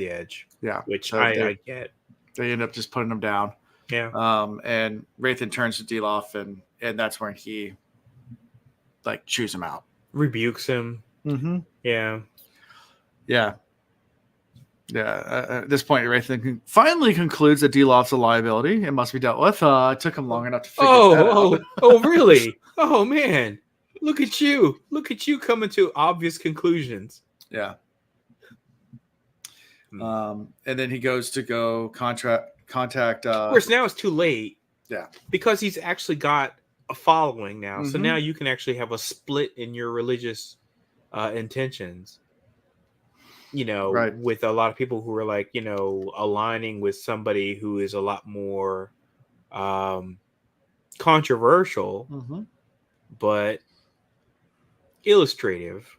edge. Yeah, which I get. They end up just putting him down. Yeah. And Rathan turns to Dilaf, and that's when he like chews him out, rebukes him. Mm-hmm. Yeah. At this point, Rathan finally concludes that Dilaf's a liability and must be dealt with. It took him long enough to figure that out. Oh, really? Oh man. Look at you coming to obvious conclusions. Yeah. And then he goes to contact. Of course, now it's too late. Yeah. Because he's actually got a following now. So now you can actually have a split in your religious intentions. you know, right. with a lot of people who are like, you know, aligning with somebody who is a lot more controversial, but illustrative.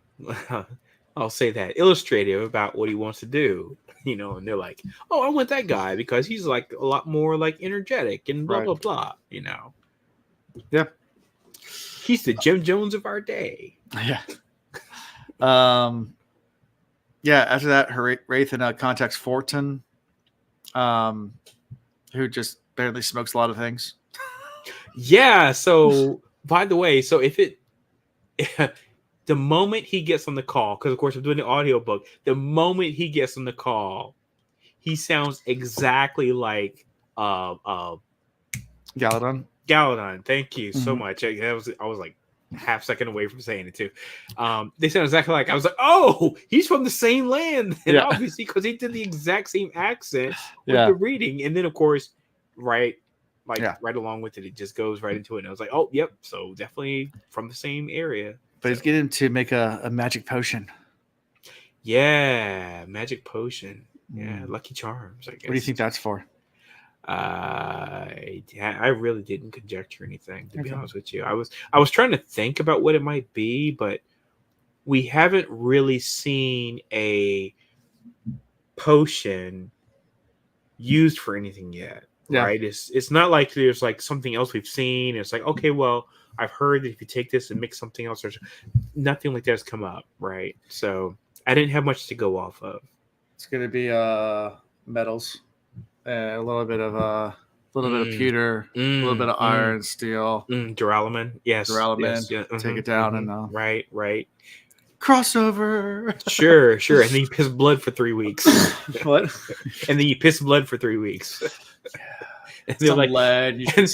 I'll say that, illustrative about what he wants to do, you know, and they're like, oh, I want that guy because he's like a lot more like energetic and blah, blah, blah, you know. Yeah. He's the Jim Jones of our day. Yeah. Yeah, after that, Wraith contacts Fortin, who just barely smokes a lot of things. Yeah, so by the way, so if it the moment he gets on the call, because of course I'm doing the audiobook, the moment he gets on the call, he sounds exactly like Galadon. Thank you so much. I was like half second away from saying it too. They sound exactly like, I was like, oh, he's from the same land, and obviously because he did the exact same accent with the reading, and then of course, right along with it, it just goes right into it. And I was like, oh, yep, so definitely from the same area. But he's getting to make a magic potion. Yeah, magic potion. Yeah, Lucky Charms, I guess. What do you think that's for? I really didn't conjecture anything, to be honest with you. I was trying to think about what it might be, but we haven't really seen a potion used for anything yet, right? It's not like there's like something else we've seen. It's like, okay, well, I've heard that if you take this and mix something else, there's nothing like that has come up, right? So I didn't have much to go off of. It's gonna be metals. A little bit of pewter, a little bit of iron, steel, duralumin. Yes, duralumin. Yes, take it down and right. Crossover. Sure. And then you piss blood for 3 weeks. What? And then you piss blood for 3 weeks. And they're like, lead. And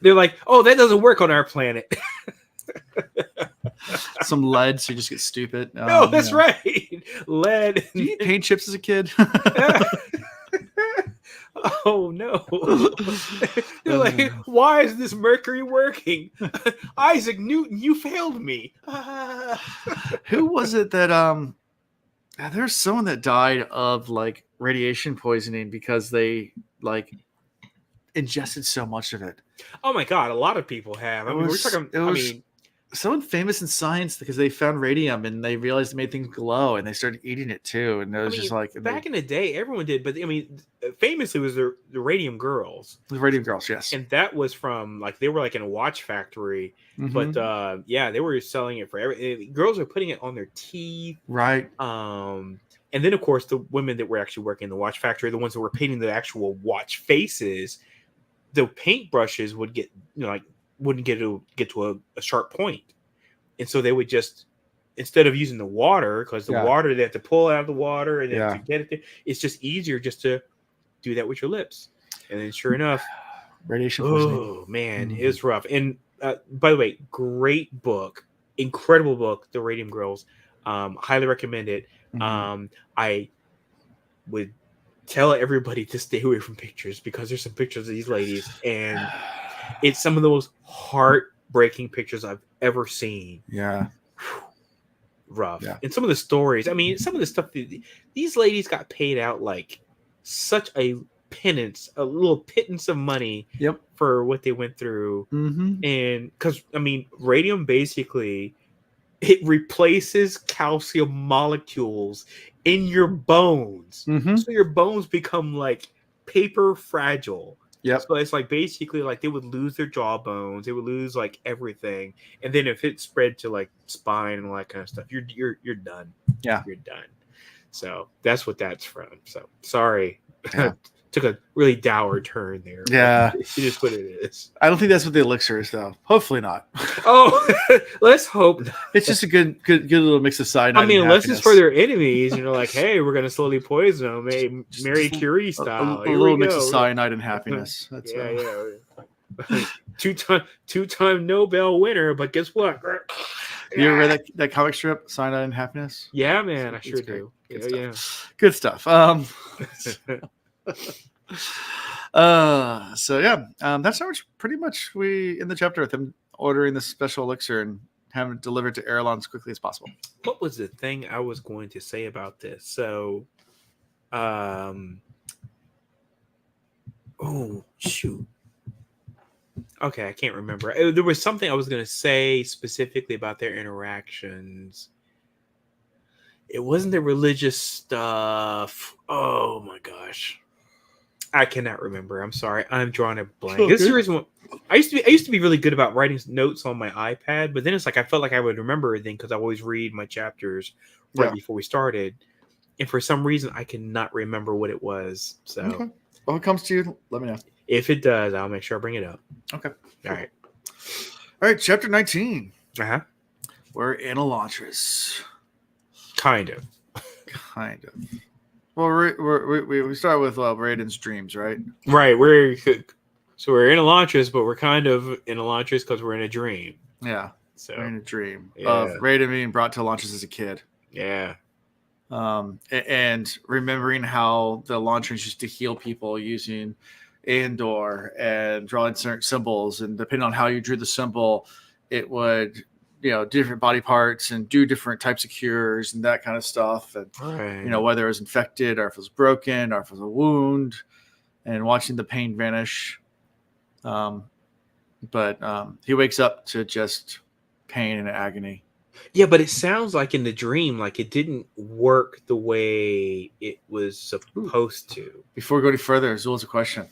they're like, oh, that doesn't work on our planet. Some lead, so you just get stupid. No, that's right. Lead. Did you eat paint chips as a kid? Oh no. They're like, why is this mercury working? Isaac Newton, you failed me. Who was it that there's someone that died of like radiation poisoning because they like ingested so much of it? Oh my god, a lot of people have. I mean, we're talking someone famous in science because they found radium and they realized it made things glow and they started eating it too. And it was just like back in the day, everyone did. But I mean, famously was the Radium Girls. The Radium Girls, yes. And that was from like they were like in a watch factory, but they were selling it for girls were putting it on their teeth, right? And then of course the women that were actually working in the watch factory, the ones that were painting the actual watch faces, the paintbrushes would get wouldn't get to a sharp point, and so they would just, instead of using the water, because the water they have to pull out of the water and then to get it there, it's just easier just to do that with your lips. And then sure enough, radiation poisoning. Oh man, it was rough. And by the way, great book, incredible book, The Radium Girls. Highly recommend it. I would tell everybody to stay away from pictures because there's some pictures of these ladies and it's some of the most heartbreaking pictures I've ever seen. Yeah. Rough. Yeah. And some of the stories, I mean, some of the stuff, these ladies got paid out like such a pittance, a little pittance of money for what they went through. And because, I mean, radium basically, it replaces calcium molecules in your bones. So your bones become like paper fragile. Yep. So it's like basically like they would lose their jawbones, they would lose like everything, and then if it spread to like spine and all that kind of stuff, you're done. Yeah, you're done. So that's what that's from. So sorry, took a really dour turn there. Yeah, it is what it is. I don't think that's what the elixir is, though. Hopefully not. Oh, let's hope not. It's just a good little mix of cyanide. I mean, unless it's for their enemies, like, hey, we're gonna slowly poison them, hey, Mary Curie style. A little mix of cyanide and happiness. That's two-time Nobel winner, but guess what? You ever read that comic strip, Cyanide and Happiness? Yeah, man, I sure do. Good stuff. So that's how much pretty much we in the chapter with him ordering the special elixir and have it delivered to Erelon as quickly as possible. What was the thing I was going to say about this? So, oh shoot. Okay, I can't remember. There was something I was going to say specifically about their interactions. It wasn't the religious stuff. Oh my gosh, I cannot remember. I'm sorry. I'm drawing a blank. Okay. This is the reason why I used to be really good about writing notes on my iPad, but then it's like I felt like I would remember everything because I always read my chapters right before we started, and for some reason I cannot remember what it was. So, okay. Well, if it comes to you, let me know. If it does, I'll make sure I bring it up. Okay. All right. All right. Chapter 19. Uh-huh. We're in Elantris. Kind of. Well, we start with Raiden's dreams, right? Right. We're in Elantris, but we're kind of in Elantris because we're in a dream. Yeah. So we're in a dream of Raiden being brought to Elantris as a kid. Yeah. And remembering how the Elantrians used to heal people using Andor and drawing certain symbols, and depending on how you drew the symbol, it would, different body parts and do different types of cures and that kind of stuff. And whether it was infected or if it was broken or if it was a wound, and watching the pain vanish. But he wakes up to just pain and agony. Yeah, but it sounds like in the dream, like it didn't work the way it was supposed to. Before we go any further, Zul's a question.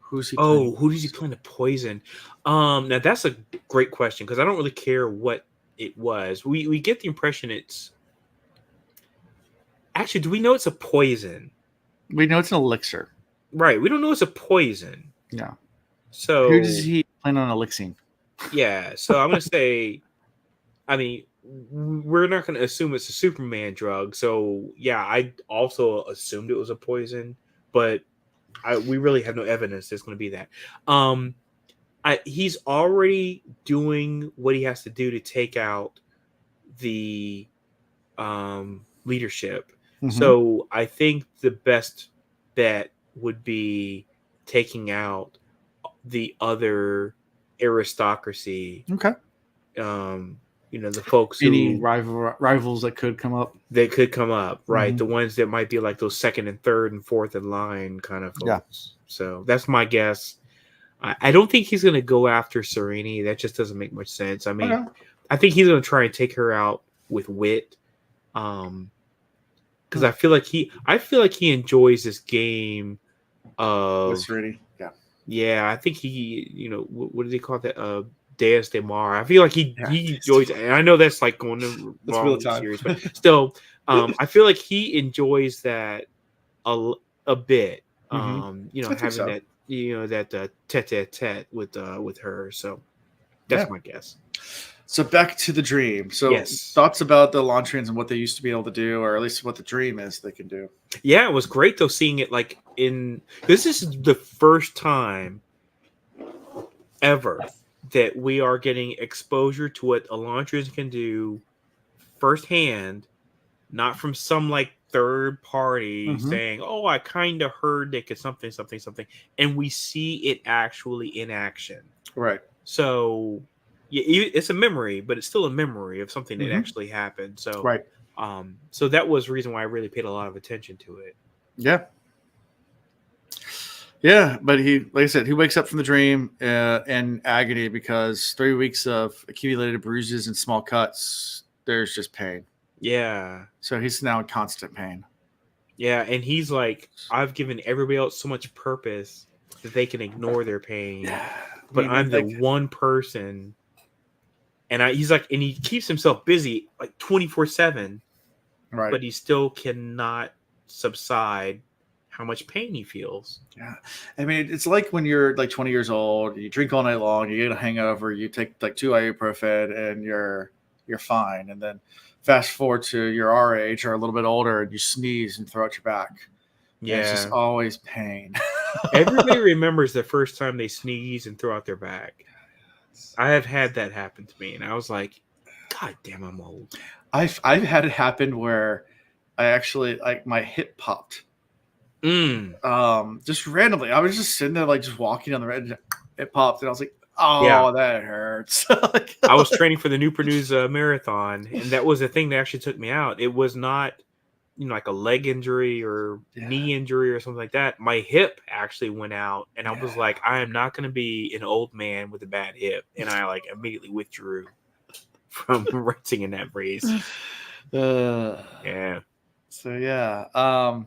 Who's he? Who does he plan to poison? Now that's a great question because I don't really care what it was. We get the impression it's actually. Do we know it's a poison? We know it's an elixir. Right. We don't know it's a poison. Yeah. So who does he plan on elixing? Yeah. So I'm gonna say. I mean, we're not going to assume it's a Superman drug. So, yeah, I also assumed it was a poison, but we really have no evidence it's going to be that. He's already doing what he has to do to take out the leadership. Mm-hmm. So, I think the best bet would be taking out the other aristocracy. Okay. The folks any rivals that could come up. They could come up, right? Mm-hmm. The ones that might be like those second and third and fourth in line kind of folks. Yeah. So that's my guess. I don't think he's going to go after Sereni. That just doesn't make much sense. I mean, I think he's going to try and take her out with wit. Because I feel like he enjoys this game of with Sereni. Yeah. Yeah, I think he, what do they call that? Deus de Mar. I feel like he enjoys it. And I know that's like going to wrong series, but still, I feel like he enjoys that a bit. Mm-hmm. Having that tete-a-tete with her. So that's my guess. So back to the dream. So thoughts about the Elantrians and what they used to be able to do, or at least what the dream is they can do. Yeah, it was great though seeing it like this is the first time ever that we are getting exposure to what Elantrians can do firsthand, not from some like third party saying, "Oh, I kind of heard they could something," and we see it actually in action. Right. So, yeah, it's a memory, but it's still a memory of something that actually happened. So, right. So that was the reason why I really paid a lot of attention to it. Yeah. Yeah, but like I said, he wakes up from the dream in agony because 3 weeks of accumulated bruises and small cuts, there's just pain. Yeah. So he's now in constant pain. Yeah, and he's like, I've given everybody else so much purpose that they can ignore their pain. Yeah. But I'm the one person. And he's like, and he keeps himself busy like 24/7. Right. But he still cannot subside how much pain he feels. Yeah. I mean, it's like when you're like 20 years old, you drink all night long, you get a hangover, you take like 2 ibuprofen and you're fine. And then fast forward to you're our age or a little bit older and you sneeze and throw out your back. Yeah. And it's just always pain. Everybody remembers the first time they sneeze and throw out their back. I have had that happen to me. And I was like, God damn, I'm old. I've had it happen where I actually like my hip popped. Just randomly. I was just sitting there, like just walking on the road, it popped, and I was like, Oh, that hurts. I was training for the Newport News marathon, and that was the thing that actually took me out. It was not, like a leg injury or knee injury or something like that. My hip actually went out, and I was like, I am not going to be an old man with a bad hip. And I immediately withdrew from racing in that race. Yeah. So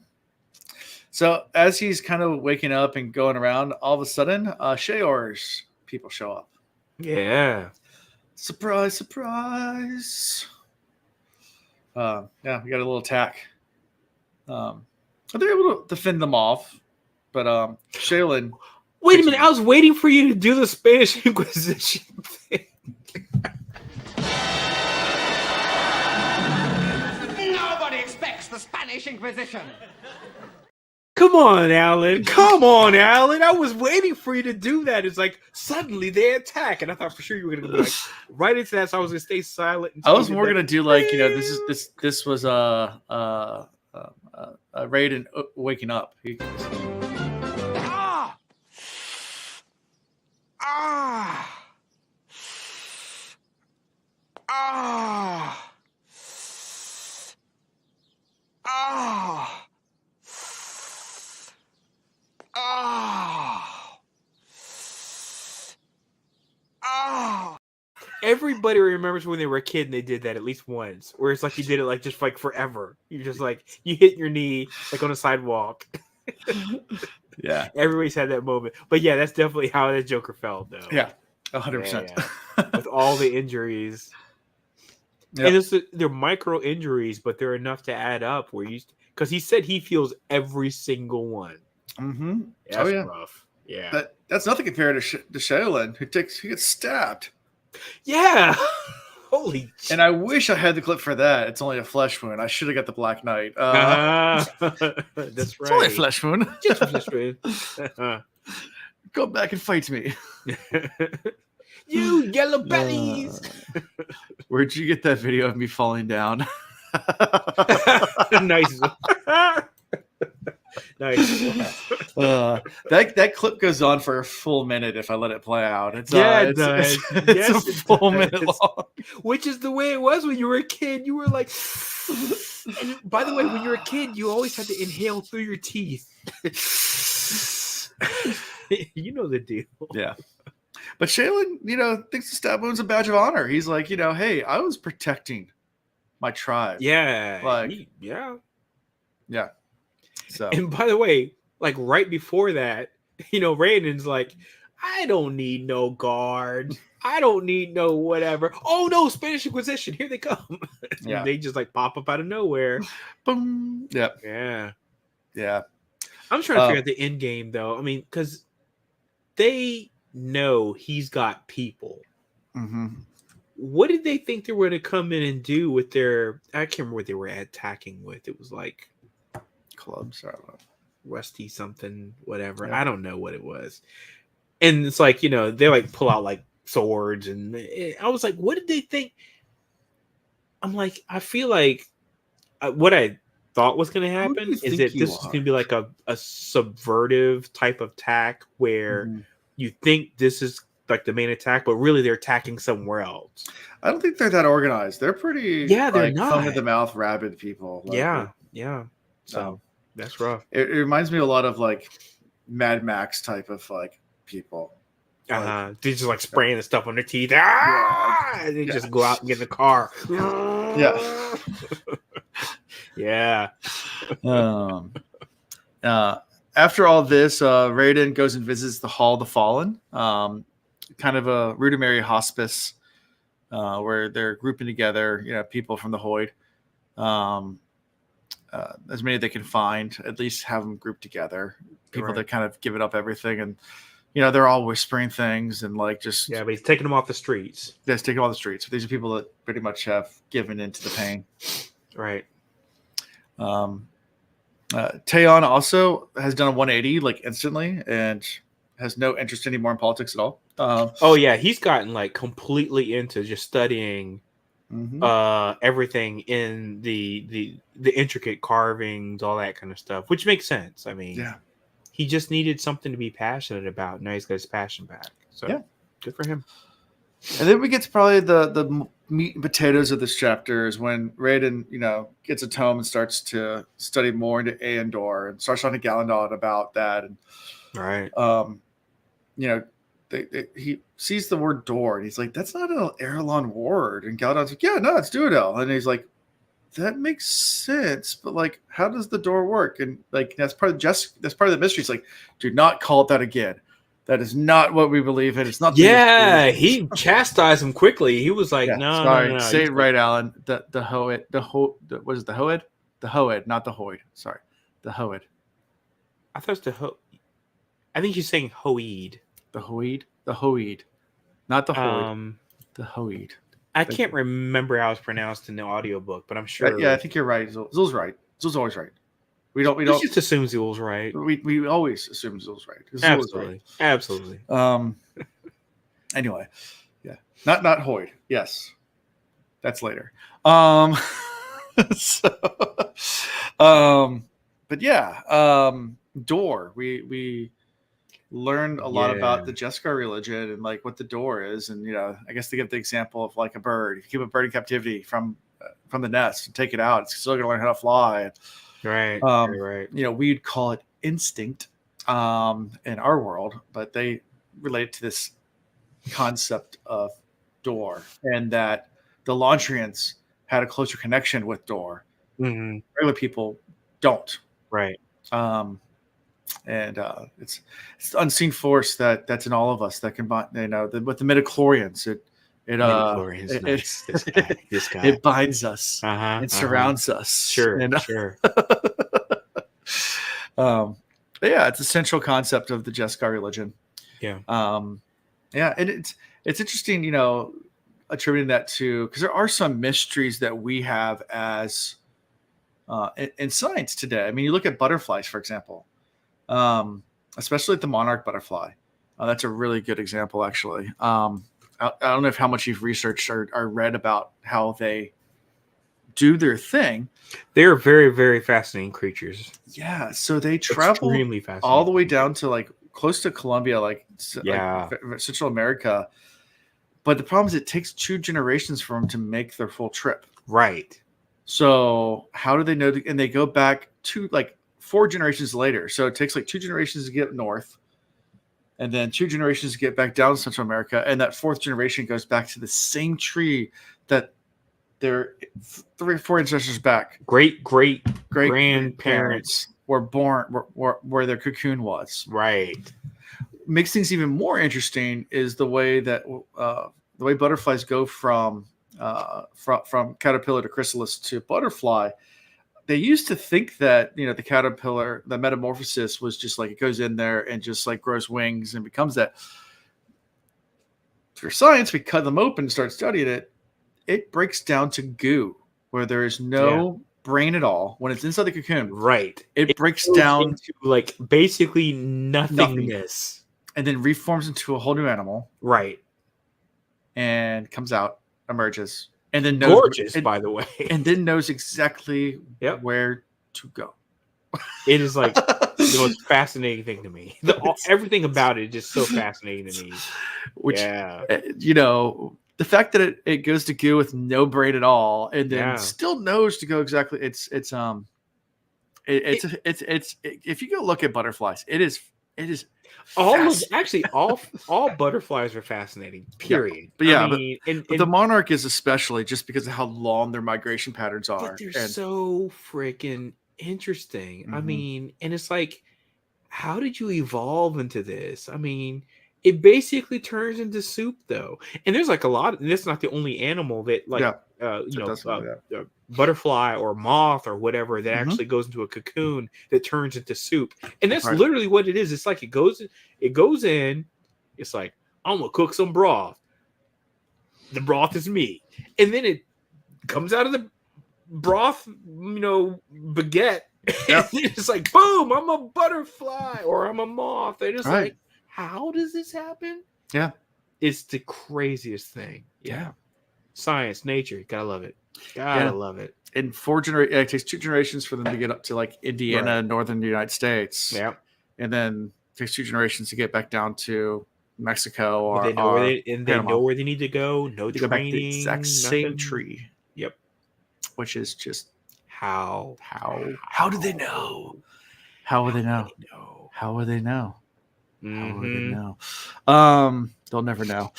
so as he's kind of waking up and going around, all of a sudden, Sheor's people show up. Yeah. Surprise, surprise. We got a little attack. They're able to defend them off, but Shaylin. Wait a minute! I was waiting for you to do the Spanish Inquisition thing. Nobody expects the Spanish Inquisition. Come on, Alan. Come on, Alan. I was waiting for you to do that. It's like suddenly they attack, and I thought for sure you were going to be right into that. So I was going to stay silent. I was more going to do this was Raiden waking up. Everybody remembers when they were a kid and they did that at least once, where it's like you did it just forever. You just you hit your knee on a sidewalk. Yeah, everybody's had that moment. But yeah, that's definitely how that Joker felt, though. Yeah, 100%. With all the injuries, and they're micro injuries, but they're enough to add up. Because he said he feels every single one. Mm-hmm. That's rough. Yeah, that's nothing compared to Shaolin, who gets stabbed. Yeah. Holy shit. And I wish I had the clip for that. It's only a flesh wound. I should have got the Black Knight. That's right. It's only a flesh wound. Just a flesh wound. Go back and fight me. You yellow bellies. Where'd you get that video of me falling down? Nice. Nice. That clip goes on for a full minute if I let it play out. It does. It's a full minute long. Which is the way it was when you were a kid. You were like, and by the way, when you were a kid, you always had to inhale through your teeth. You know the deal. Yeah. But Shaylin, thinks the stab wound's a badge of honor. He's like, hey, I was protecting my tribe. Yeah. Yeah. So, and by the way, right before that, Raiden's like, I don't need no guard. I don't need no whatever. Oh no, Spanish Inquisition, here they come. Yeah. They just pop up out of nowhere. Boom. Yep. Yeah. I'm trying to figure out the end game though. I mean, because they know he's got people. Mm-hmm. What did they think they were going to come in and do with their? I can't remember what they were attacking with. It was like clubs, I don't know, rusty something, whatever. Yeah. I don't know what it was. And it's they pull out swords, and I was like, what did they think? I'm like, I feel like what I thought was going to happen is that this is going to be a subvertive type of attack where you think this is the main attack, but really they're attacking somewhere else. I don't think they're that organized. They're pretty they're not foam at the mouth rabid people. So that's rough. It reminds me a lot of Mad Max type of people. They just spraying the stuff on their teeth. And they just go out and get in the car. Yeah. After all this, Raiden goes and visits the Hall of the Fallen, kind of a rudimentary hospice where they're grouping together, people from the Hoid. As many they can find, at least have them grouped together. People that kind of given up everything, and they're all whispering things and but he's taking them off the streets. Yeah, he's taking them off the streets. These are people that pretty much have given into the pain. Right. Taeyeon also has done a 180 instantly and has no interest anymore in politics at all. He's gotten completely into just studying everything in the intricate carvings, all that kind of stuff, which makes sense. I mean, he just needed something to be passionate about. Now he's got his passion back. So Good for him. And then we get to probably the meat and potatoes of this chapter is when Raiden, gets at home and starts to study more into Andor and starts talking to Galandon about that. And right, he sees the word door and he's like, "That's not an Erelon word." And Galadon's like, "Yeah, no, it's Duodel." And he's like, "That makes sense, but like, how does the door work?" And like, that's part of the mystery. It's like, do not call it that again. That is not what we believe in. It's not. Yeah, he chastised him quickly. He was like, "No, sorry, no." Say it right, Alan. The Hoed, what is it, the Hoed? The Hoed, not the Hoid. Sorry, the Hoed. I thought it was the Ho. I think she's saying Hoed. The Hoed, not the Hoid. The Hoed. I can't remember how it's pronounced in the audiobook, but I'm sure. Yeah, I think you're right. Zul's right. Zul's always right. We don't just assume Zul's right. We always assume Zul's right. Absolutely. Right. Absolutely. Anyway, yeah. Not Hoid. Yes. That's later. But yeah, door. We learned a lot about the Jeskar religion and like what the door is, and I guess they give the example of like a bird. If you keep a bird in captivity from the nest and take it out, it's still going to learn how to fly. Right. Right. We'd call it instinct in our world, but they relate to this concept of door, and that the Elantrians had a closer connection with door. Mm-hmm. Regular people don't. Right. And it's the unseen force that's in all of us that combine. With the midichlorians, this guy. It binds us and surrounds us. Sure, sure. Yeah, it's a central concept of the Jeskar religion. Yeah. Yeah, and it's interesting, attributing that to, because there are some mysteries that we have as in science today. I mean, you look at butterflies, for example, especially the monarch butterfly. That's a really good example, actually. I don't know how much you've researched or read about how they do their thing. They're very, very fascinating creatures. Yeah, so they travel all the way down to like close to Colombia, like Central America. But the problem is it takes 2 generations for them to make their full trip. Right. So how do they know? And they go back to like 4 generations later. So it takes like 2 generations to get north. And then 2 generations to get back down to Central America. And that 4th generation goes back to the same tree that their 3 or 4 ancestors back. Great grandparents were born where their cocoon was. Right. Makes things even more interesting is the way that the way butterflies go from caterpillar to chrysalis to butterfly. They used to think that, the caterpillar, the metamorphosis was just like it goes in there and just like grows wings and becomes that. For science, we cut them open and start studying it. It breaks down to goo where there is no brain at all when it's inside the cocoon. Right. It breaks down to like basically nothingness. And then reforms into a whole new animal. Right. And comes out, emerges. And then by the way. And then knows exactly where to go. It is like the most fascinating thing to me. Everything about it is just so fascinating to me. The fact that it goes to goo with no brain at all, and then still knows to go exactly. It's if you go look at butterflies, it is. All butterflies are fascinating. Period. Yeah. But the monarch is especially just because of how long their migration patterns are. But they're so freaking interesting. Mm-hmm. I mean, and it's like, how did you evolve into this? I mean, it basically turns into soup, though. And there's like a lot. And it's not the only animal that butterfly or moth or whatever that actually goes into a cocoon that turns into soup. And that's literally what it is. It's like it goes in. It's like, I'm gonna cook some broth. The broth is me, and then it comes out of the broth, baguette. Yep. It's like, boom! I'm a butterfly or I'm a moth. And it's like, how does this happen? Yeah, it's the craziest thing. Yeah. Science, nature, gotta love it. Gotta love it. In 4 generations, it takes 2 generations for them to get up to like Indiana, northern United States. Yeah, and then it takes 2 generations to get back down to Mexico or they know where they need to go. No they training. go back to the exact same nothing. tree. Yep. Which is just how do they know? How would they know? How would they know? How would they know? They'll never know.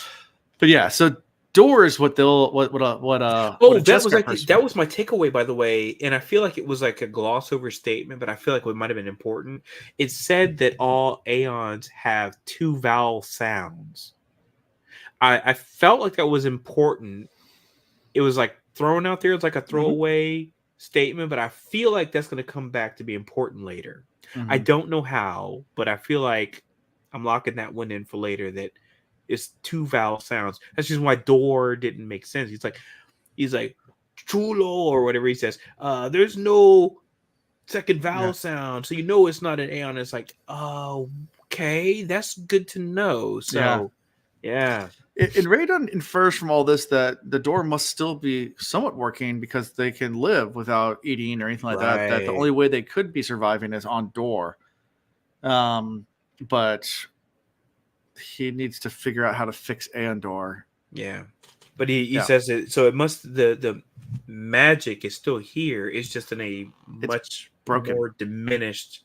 But yeah, so door is what they'll what that was my takeaway, by the way, and I feel like it was like a gloss over statement, but I feel like it might have been important. It said that all aeons have 2 vowel sounds. I felt like that was important. It was like thrown out there. It's like a throwaway statement, but I feel like that's going to come back to be important later. I don't know how, but I feel like I'm locking that one in for later. That it's 2 vowel sounds. That's just why door didn't make sense. He's like chulo or whatever he says. There's no second vowel sound, so it's not an aeon. It's like, oh, okay, that's good to know. So, yeah. And Radon infers from all this that the door must still be somewhat working because they can live without eating or anything like that. That the only way they could be surviving is on door. But he needs to figure out how to fix Andor. Yeah. But he says it, so it must the magic is still here. It's just in a much more diminished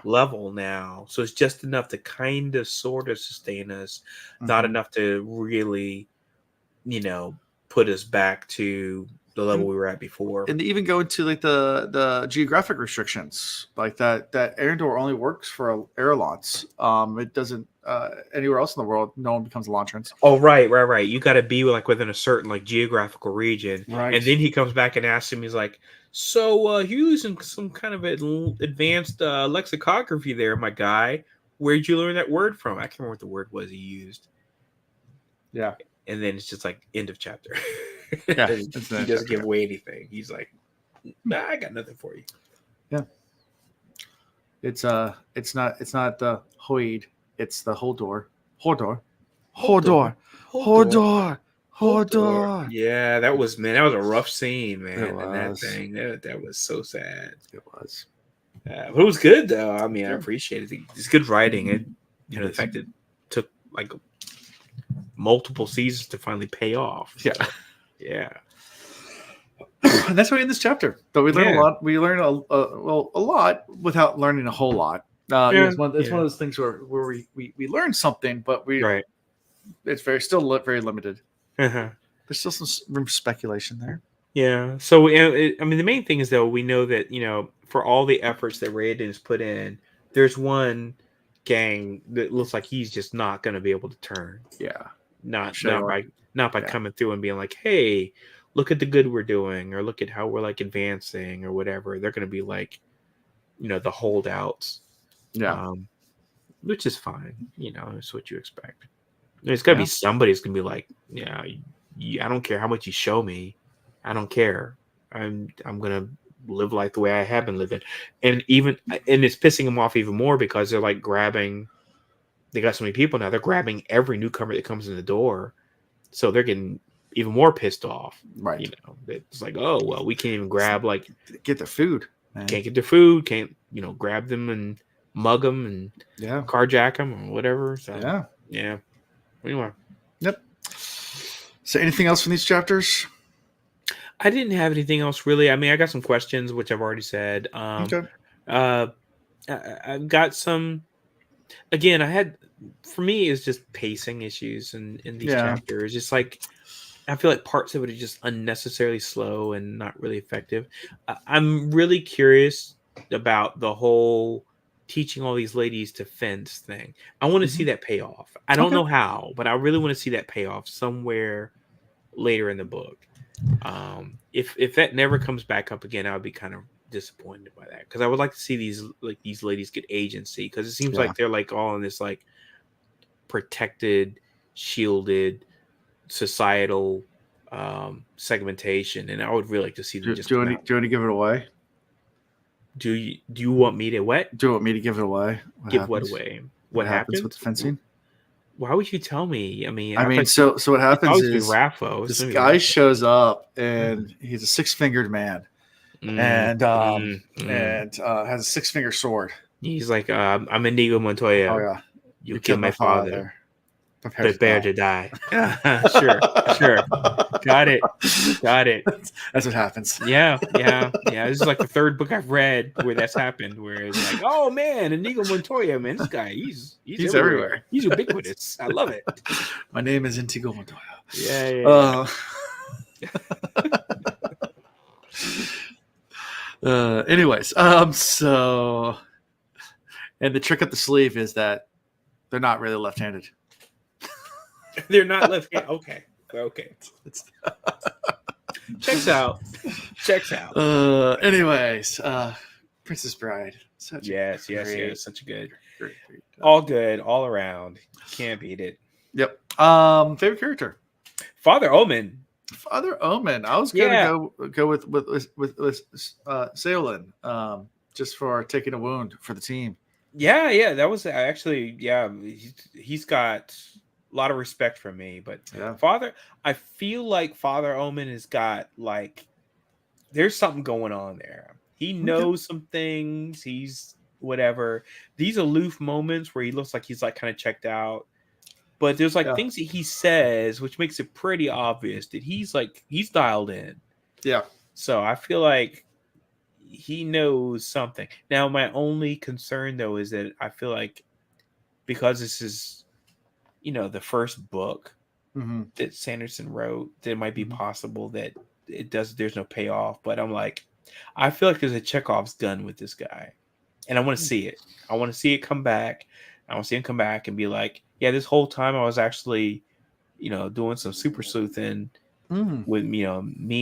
level now. So it's just enough to kind of sort of sustain us, not enough to really, put us back to the level we were at before. And they even go into like the geographic restrictions, like that Arendor only works for airlines. It doesn't anywhere else in the world. No one becomes a Elantrans. Oh, right. You got to be like within a certain like geographical region, right? And then he comes back and asks him, he's like, "So you're using some kind of advanced lexicography there, my guy. Where'd you learn that word from?" I can't remember what the word was he used. Yeah. And then it's just like end of chapter. Yeah, he doesn't give away anything. He's like, "Nah, I got nothing for you." Yeah. It's not the Hoid, it's the Hodor. Yeah, that was a rough scene, man. And that thing, that was so sad. It was. But it was good though. I mean, I appreciate it. It's good writing. The fact that it took like multiple seasons to finally pay off. So, yeah. And that's why in this chapter, but we learn a lot. We learn a lot without learning a whole lot. It's one of those things where we learn something, but it's still very limited. There's still some room for speculation there. Yeah. So I mean, the main thing is though we know that for all the efforts that Raiden has put in, there's one gang that looks like he's just not going to be able to turn. Yeah. Not by coming through and being like, "Hey, look at the good we're doing," or look at how we're like advancing or whatever. They're going to be like, the holdouts. Yeah. Which is fine. It's what you expect. There's got to be somebody who's going to be like, "Yeah, I don't care how much you show me. I don't care. I'm going to live life the way I have been living." And it's pissing them off even more because they're like they got so many people now. They're grabbing every newcomer that comes in the door. So they're getting even more pissed off. Right. It's like, oh, well, we can't even grab get their food. Man. Can't get their food. Can't, grab them and mug them and carjack them or whatever. So, yeah. Anyway. Yep. So anything else from these chapters? I didn't have anything else really. I mean, I got some questions, which I've already said. Okay. I've got some. Again, for me, it's just pacing issues in these chapters. Just like I feel like parts of it are just unnecessarily slow and not really effective. I'm really curious about the whole teaching all these ladies to fence thing. I want to see that pay off. I don't know how, but I really want to see that pay off somewhere later in the book. If that never comes back up again, I would be kind of disappointed by that because I would like to see these ladies get agency because it seems like they're like all in this like protected, shielded societal segmentation, and I would really like to see them. Do you want to give it away? Do you want me to what? Do you want me to give it away? What away? What happens with the fencing? Why would you tell me? I mean, so what happens is Raffo. This guy shows up and he's a 6-fingered man, and has a 6-finger sword. He's like, I'm Inigo Montoya. Oh yeah, you killed my father. Prepare to die. Sure. Got it. That's what happens. Yeah. This is like the third book I've read where that's happened. Where it's like, oh man, Inigo Montoya, man, this guy, he's everywhere. He's ubiquitous. I love it. My name is Inigo Montoya. Yeah. Anyways, so, and the trick up the sleeve is that they're not really left-handed. They're not left-handed. Okay. Checks out. Anyways, Princess Bride. Yes. Such a great. Great. All good, all around. Can't beat it. Yep. Favorite character? Father Omen. I was gonna go with Seolin, just for taking a wound for the team. Yeah. That was actually he's got a lot of respect from me, but I feel like Father Omen has got there's something going on there. He knows some things. He's whatever. These aloof moments where he looks like he's kind of checked out, but there's things that he says which makes it pretty obvious that he's dialed in. Yeah. So I feel like he knows something. Now my only concern though is that I feel like because this is the first book that Sanderson wrote, that it might be possible that there's no payoff, but I feel like there's a Chekhov's gun with this guy, and I want to see it. I want to see it come back. I want to see him come back and be like, yeah, this whole time I was actually, doing some super sleuthing with, me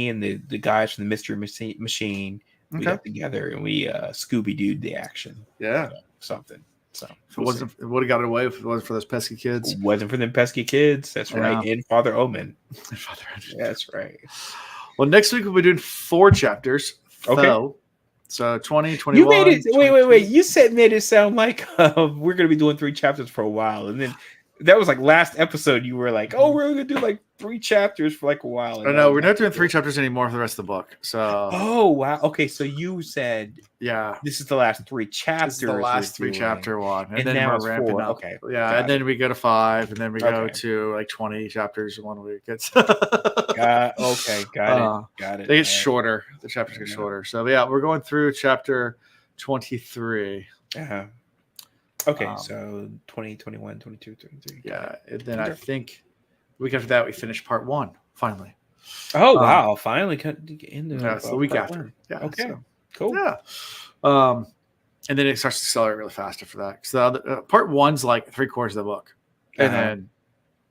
and the guys from the Mystery Machine. We got together and we Scooby-Dooed the action. Yeah. Something. So it would have got it away if it wasn't for those pesky kids. It wasn't for them pesky kids. That's right. And Father Omen. That's right. Well, next week we'll be doing 4 chapters. Okay. So 20, 21. You made it. Wait. You made it sound like we're going to be doing 3 chapters for a while, and then that was last episode. You were like, "Oh, we're going to do 3 chapters for a while." No, we're not doing 3 chapters anymore for the rest of the book. So. Oh wow. Okay, so you said this is the last 3 chapters. This is the last 3 chapter one, and then now we're ramping 4. up. Okay. Yeah, and then we go to 5, and then we go to 20 chapters in 1 week. It's got it. They get shorter. The chapters get shorter. So we're going through chapter 23. Okay, so 20, 21, 22, 23. Yeah, and then I think the week after that we finish part 1 finally. Oh wow! Finally, into it's the week after. 1. Yeah. Okay. So, cool. Yeah. And then it starts to accelerate really fast after that. So part 1's 3/4 of the book, and then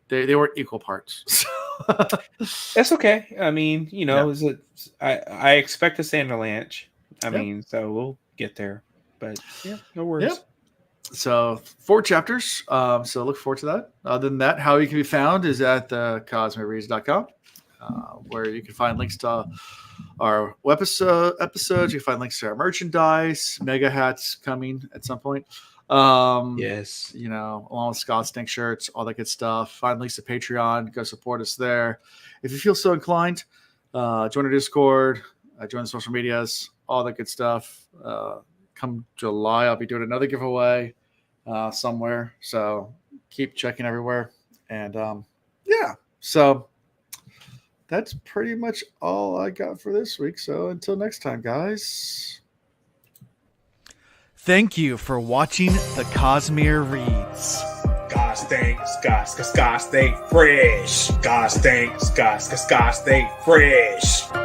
they weren't equal parts. That's okay. I mean, I expect a Sanderlanche. I mean, so we'll get there. But no worries. Yep. So 4 chapters. So look forward to that. Other than that, how you can be found is at thecosmereads.com, where you can find links to our episodes. You can find links to our merchandise, mega hats coming at some point. Yes. Along with Scott Stink shirts, all that good stuff. Find links to Patreon. Go support us there. If you feel so inclined, join our Discord, join the social medias, all that good stuff. Come July, I'll be doing another giveaway somewhere. So keep checking everywhere. And so that's pretty much all I got for this week. So until next time, guys. Thank you for watching the Cosmere Reads. God stinks, God stink fresh. God stinks, God stink fresh.